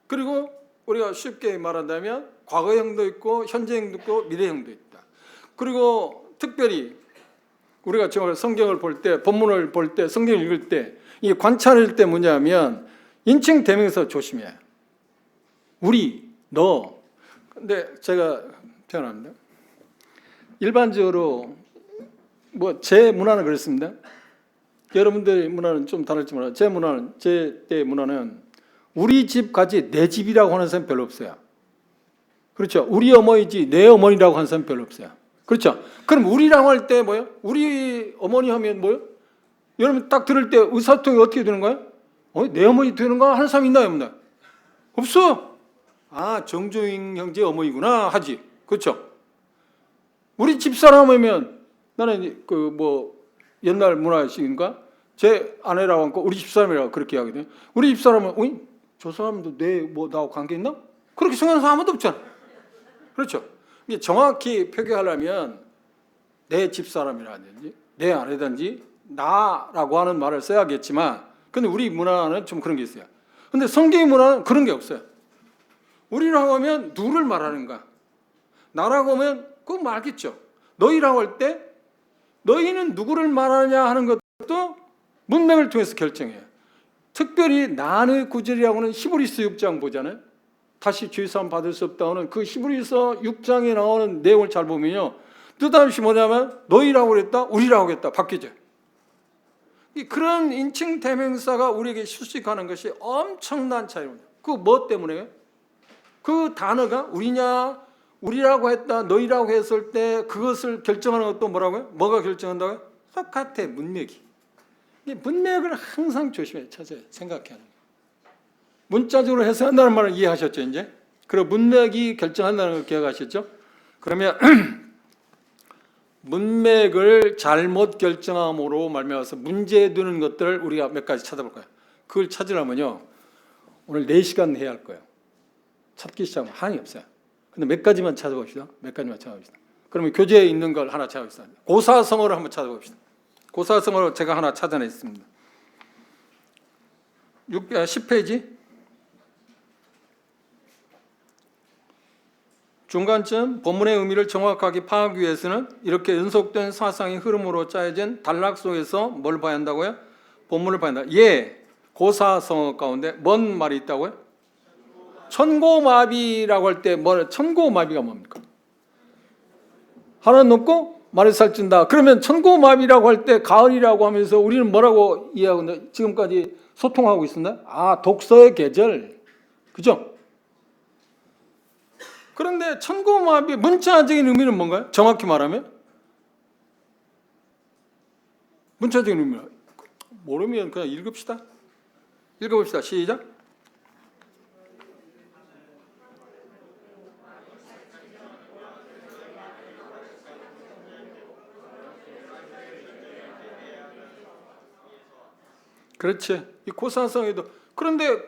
그리고 우리가 쉽게 말한다면 과거형도 있고 현재형도 있고 미래형도 있다. 그리고 특별히 우리가 성경을 볼 때, 본문을 볼 때, 성경을 읽을 때, 이 관찰할 때 뭐냐면 인칭 대명사 조심해요. 우리, 너. 근데 제가 표현합니다. 일반적으로 제 문화는 그렇습니다. 여러분들의 문화는 좀 다를지 몰라요. 제 때 문화는 우리 집 가지 내 집이라고 하는 사람 별로 없어요. 그렇죠? 우리 어머니지 내 어머니라고 하는 사람 별로 없어요. 그렇죠? 그럼 우리라고 할 때 뭐예요? 우리 어머니 하면 뭐예요? 여러분 딱 들을 때 의사소통이 어떻게 되는 거예요? 내 어머니 되는가 하는 사람이 있나요? 없나요? 없어. 아, 정조인 형제 어머니구나 하지. 그렇죠? 우리 집사람 하면 나는 옛날 문화식인가? 제 아내라고 하고 우리 집사람이라고 그렇게 하거든요. 우리 집사람은 저 사람도 나하고 관계 있나? 그렇게 생각하는 사람 아무도 없잖아. 그렇죠? 정확히 표기하려면 내 집사람이라든지 내 아내든지 나라고 하는 말을 써야겠지만 근데 우리 문화는 좀 그런 게 있어요. 근데 성경의 문화는 그런 게 없어요. 우리라고 하면 누구를 말하는가? 나라고 하면 그건 말겠죠. 너희라고 할 때 너희는 누구를 말하냐 하는 것도 문맥을 통해서 결정해요. 특별히 나의 구절이라고 하는 히브리서 6장 보잖아요. 다시 죄사함 받을 수 없다는 그 히브리서 6장에 나오는 내용을 잘 보면요. 뜻없이 뭐냐면 너희라고 그랬다, 우리라고 했다 바뀌죠. 그런 인칭 대명사가 우리에게 수식하는 것이 엄청난 차이입니다. 그 뭐 때문에요? 그 단어가 우리냐, 우리라고 했다, 너희라고 했을 때 그것을 결정하는 것도 뭐라고요? 뭐가 결정한다고요? 똑같아, 문맥이. 문맥을 항상 조심해 찾아야 생각해야 합니다. 문자적으로 해석한다는 말을 이해하셨죠, 이제? 그리고 문맥이 결정한다는 걸 기억하셨죠? 그러면 문맥을 잘못 결정함으로 말미암아서 문제되는 것들을 우리가 몇 가지 찾아볼 거예요. 그걸 찾으려면요, 오늘 4시간 해야 할 거예요. 찾기 시작하면 한이 없어요. 근데 몇 가지만 찾아봅시다. 몇 가지만 찾아봅시다. 그러면 교재에 있는 걸 하나 찾아봅시다. 고사성어를 한번 찾아봅시다. 고사성어로 제가 하나 찾아냈습니다. 10페이지 중간쯤 본문의 의미를 정확하게 파악하기 위해서는 이렇게 연속된 사상의 흐름으로 짜여진 단락 속에서 뭘 봐야 한다고요? 본문을 봐야 한다. 예, 고사성어 가운데 뭔 말이 있다고요? 천고마비라고 할 때 천고마비가 뭡니까? 하나는 높고 말을 살찐다. 그러면 천고마비라고 할 때 가을이라고 하면서 우리는 뭐라고 이해하고 지금까지 소통하고 있었나? 독서의 계절. 그죠? 그런데 천고마비 문자적인 의미는 뭔가요? 정확히 말하면? 문자적인 의미는 모르면 그냥 읽읍시다. 읽어봅시다. 시작. 그렇지. 이 고사성에도 그런데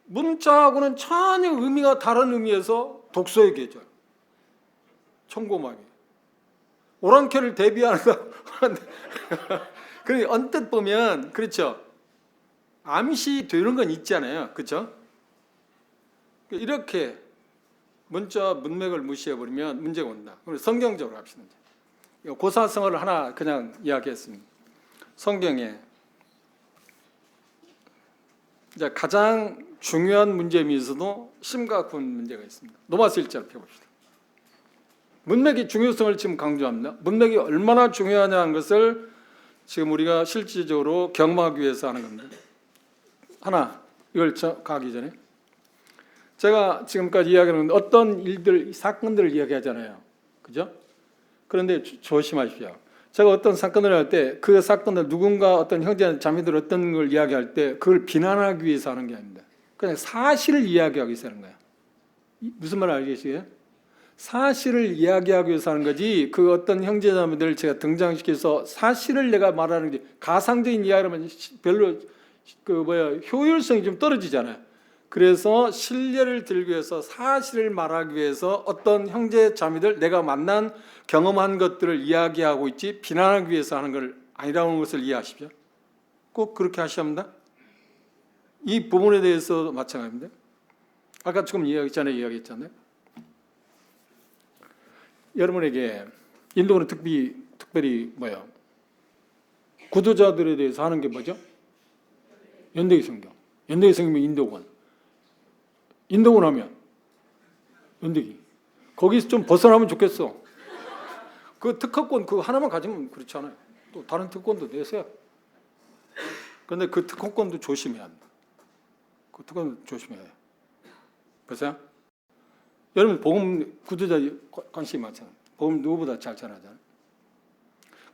문자하고는 전혀 의미가 다른 의미에서 독서의 계절, 천고마비, 오랑캐를 대비한다. 그러니까 언뜻 보면 그렇죠. 암시 되는 건 있잖아요, 그렇죠? 이렇게 문자 문맥을 무시해 버리면 문제가 온다. 그럼 성경적으로 합시다. 고사성어를 하나 그냥 이야기했습니다. 성경에 이제 가장 중요한 문제면서도 심각한 문제가 있습니다. 로마서 1절 펴봅시다. 문맥의 중요성을 지금 강조합니다. 문맥이 얼마나 중요하냐는 것을 지금 우리가 실질적으로 경험하기 위해서 하는 겁니다. 하나, 이걸 가기 전에 제가 지금까지 이야기하는 어떤 일들, 사건들을 이야기하잖아요. 그죠? 그런데 조심하십시오. 제가 어떤 사건을 할 때 그 사건을 누군가 어떤 형제 자매들 어떤 걸 이야기할 때 그걸 비난하기 위해서 하는 게 아닙니다. 그냥 사실을 이야기하기 위해서 하는 거예요. 무슨 말 알겠어요? 사실을 이야기하기 위해서 하는 거지 그 어떤 형제 자매들을 제가 등장시켜서 사실을 내가 말하는 게 가상적인 이야기라면 별로 효율성이 좀 떨어지잖아요. 그래서 신뢰를 들기 위해서 사실을 말하기 위해서 어떤 형제 자매들 내가 만난 경험한 것들을 이야기하고 있지 비난하기 위해서 하는 걸 아니라는 것을 이해하십시오. 꼭 그렇게 하셔야 합니다. 이 부분에 대해서도 마찬가지입니다. 아까 조금 이야기했잖아요. 여러분에게 인도는 특별히 구도자들에 대해서 하는 게 뭐죠? 연대기 성경. 연대기 성경이면 인도군 하면 연대기. 거기서 좀 벗어나면 좋겠어. 그 특허권 그거 하나만 가지면 그렇잖아요. 또 다른 특권도 내세요. 그런데 그 특허권도 조심해야 합니다. 그 특권도 조심해야 해요. 보세요. 여러분 복음 구두자 관심이 많잖아요. 복음 누구보다 잘 전하잖아요.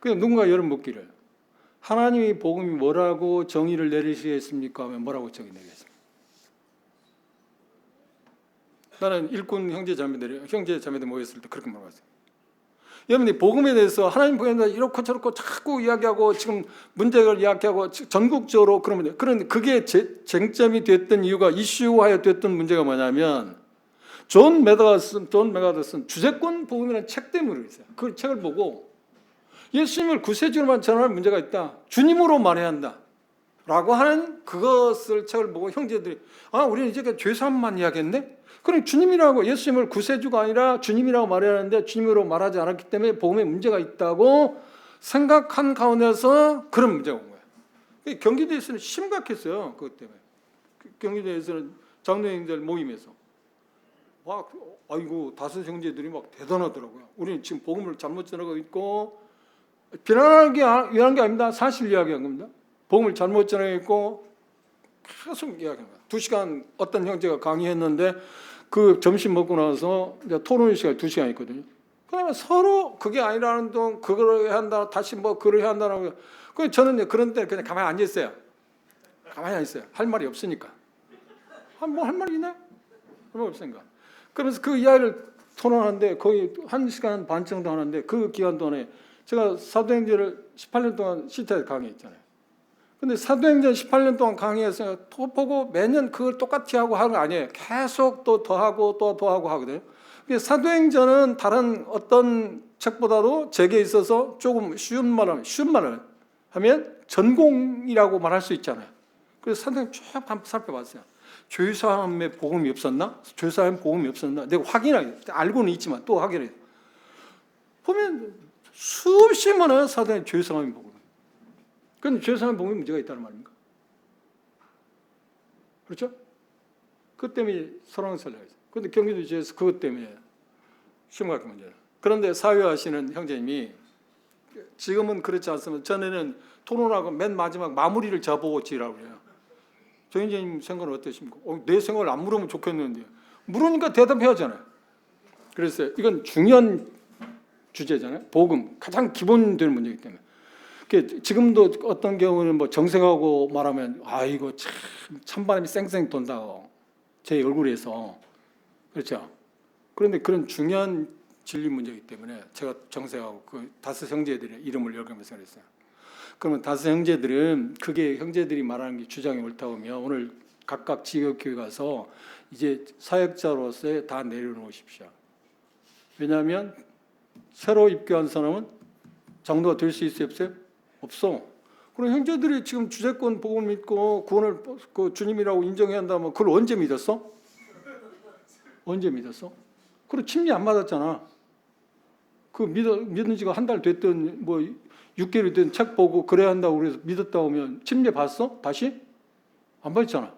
그냥 누군가 여러분 묻기를 하나님이 복음이 뭐라고 정의를 내리시겠습니까? 하면 뭐라고 정의 내리겠습니까? 나는 일꾼 형제 자매들 모였을 때 그렇게 물어봤어요. 여러분이 복음에 대해서 하나님 복음에 이렇고 저렇고 자꾸 이야기하고 지금 문제를 이야기하고 전국적으로 그러면 그런데 그게 쟁점이 됐던 이유가 이슈화해 됐던 문제가 뭐냐면 존 메가더슨 주제권 복음이라는 책 때문에 있어요. 그 책을 보고 예수님을 구세주로만 전하는 문제가 있다. 주님으로 말해야 한다. 라고 하는 그것을 책을 보고 형제들이 우리는 이제 죄사함만 이야기했네? 그럼 주님이라고 예수님을 구세주가 아니라 주님이라고 말해야 하는데 주님으로 말하지 않았기 때문에 복음에 문제가 있다고 생각한 가운데서 그런 문제가 온 거예요. 경기도에서는 심각했어요. 그것 때문에. 경기도에서는 장로님들 모임에서 아이고 다섯 형제들이 막 대단하더라고요. 우리는 지금 복음을 잘못 전하고 있고 비난하기 위한 게 아닙니다. 사실 이야기한 겁니다. 복음을 잘못 전하고 있고 계속 이야기합니다. 2시간 어떤 형제가 강의했는데 그 점심 먹고 나서 이제 토론 시간 2시간 있거든요. 그러면 서로 그게 아니라는 동 그걸 해야 한다 다시 그걸 해야 한다라고. 그 저는 그런 때 그냥 가만히 앉아 있어요. 가만히 앉아 있어요. 할 말이 없으니까. 뭐 할 말이 있나? 할 말 없으니까. 그러면서 그 이야기를 토론하는데 거의 1시간 반 정도 하는데 그 기간 동안에 제가 사도행전을 18년 동안 시태에 강의했잖아요. 근데 사도행전 18년 동안 강의해서 보고 매년 그걸 똑같이 하고 하는 거 아니에요. 계속 또 더하고 또 더하고 하거든요. 사도행전은 다른 어떤 책보다도 제게 있어서 조금 쉬운 말을 하면 전공이라고 말할 수 있잖아요. 그래서 사도행전 쭉 한번 살펴봤어요. 죄사함에 복음이 없었나? 죄사함에 복음이 없었나? 내가 알고는 있지만 또 확인해요. 보면 수없이 많아요. 사도행전 죄사함의 복음. 그런데 죄사함의 복음에 문제가 있다는 말입니까? 그렇죠? 그것 때문에 소란스러워. 그런데 경기도지에서 그것 때문에 심각한 문제예요. 그런데 사회하시는 형제님이 지금은 그렇지 않습니다. 전에는 토론하고 맨 마지막 마무리를 저보고 지라고 그래요. 조 형제님 생각은 어떠십니까? 내 생각을 안 물으면 좋겠는데 물으니까 대답해야 하잖아요. 그래서 이건 중요한 주제잖아요. 복음 가장 기본되는 문제이기 때문에. 지금도 어떤 경우는 뭐 정색하고 말하면 아 이거 참 찬바람이 쌩쌩 돈다고 제 얼굴에서 그렇죠. 그런데 그런 중요한 진리 문제이기 때문에 제가 정색하고 그 다섯 형제들의 이름을 열거면서 그랬어요. 그러면 다섯 형제들은 그게 형제들이 말하는 게 주장이 옳다고 하면 오늘 각각 지역교회 가서 이제 사역자로서 다 내려놓으십시오. 왜냐하면 새로 입교한 사람은 장로가 될 수 있어요? 없어요? 없어. 그럼 형제들이 지금 주제권 복음을 믿고 구원을 그 주님이라고 인정해야 한다면 그걸 언제 믿었어? 언제 믿었어? 그리고 침례 안 받았잖아. 그 믿은 지가 한 달 됐든 뭐 6개월이 된 책 보고 그래야 한다고 그래서 믿었다 오면 침례 받았어? 다시? 안 받았잖아.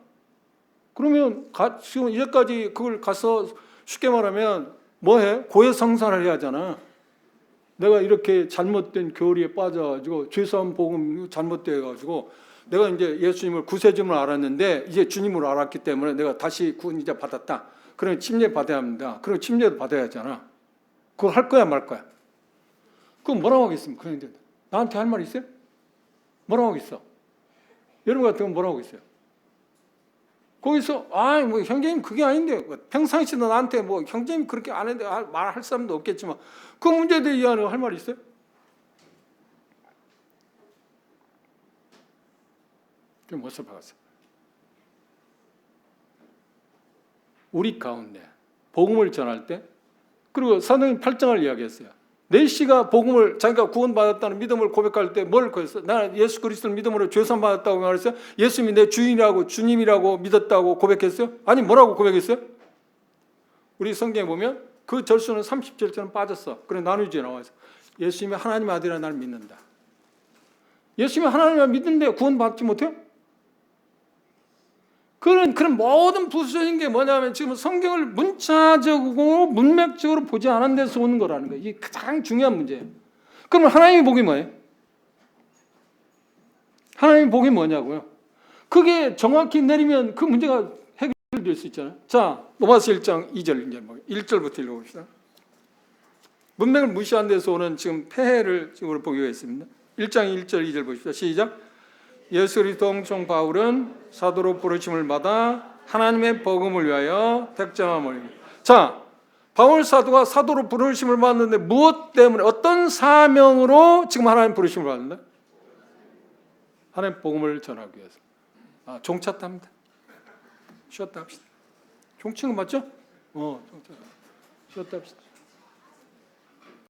그러면 지금 이제까지 그걸 가서 쉽게 말하면 뭐해? 고해성사를 해야 하잖아. 내가 이렇게 잘못된 교리에 빠져가지고 죄사함 복음 잘못돼가지고 내가 이제 예수님을 구세주님을 알았는데 이제 주님으로 알았기 때문에 내가 다시 구원 이제 받았다. 그러면 침례 받아야 합니다. 그럼 침례도 받아야 하잖아. 그걸 할 거야 말 거야? 그럼 뭐라고 하겠습니까? 그런데 나한테 할 말 있어요? 뭐라고 하겠어? 여러분 같은 건 뭐라고 하겠어요? 거기서 뭐 형제님 그게 아닌데 평상시도 나한테 뭐 형제님 그렇게 안 했는데 말할 사람도 없겠지만 그 문제에 대해 이해하는 할 말 있어요? 좀 못을 박았어요. 우리 가운데 복음을 전할 때 그리고 사도행 8장을 이야기했어요. 내시가 복음을 자기가 구원받았다는 믿음을 고백할 때 뭘 그랬어? 나는 예수 그리스도를 믿음으로 죄산 받았다고 말했어요. 예수님이 내 주인이라고 주님이라고 믿었다고 고백했어요? 아니 뭐라고 고백했어요? 우리 성경에 보면 그 절수는 30절처럼 빠졌어. 그래 나누지에 나와서 예수님이 하나님의 아들이라 나를 믿는다. 예수님이 하나님을 믿는데 구원받지 못해요? 그런 모든 부수적인 게 뭐냐면 지금 성경을 문자적으로 문맥적으로 보지 않은 데서 오는 거라는 거예요. 이게 가장 중요한 문제예요. 그러면 하나님의 복이 뭐예요? 하나님의 복이 뭐냐고요? 그게 정확히 내리면 그 문제가 해결될 수 있잖아요. 자, 로마서 1장 2절 이제 1절부터 읽어봅시다. 문맥을 무시한 데서 오는 지금 폐해를 지금 보기가 있습니다. 1장 1절 2절 보십시오. 시작. 예수 그리스도 동총 바울은 사도로 부르심을 받아 하나님의 복음을 위하여 택정함을. 자, 바울 사도가 사도로 부르심을 받는데 무엇 때문에 어떤 사명으로 지금 하나님 부르심을 받는다? 하나님 복음을 전하기 위해서. 종쳤다 합니다. 쉬었다 합시다. 종치는 거 맞죠? 종쳤다. 쉬었다 합시다.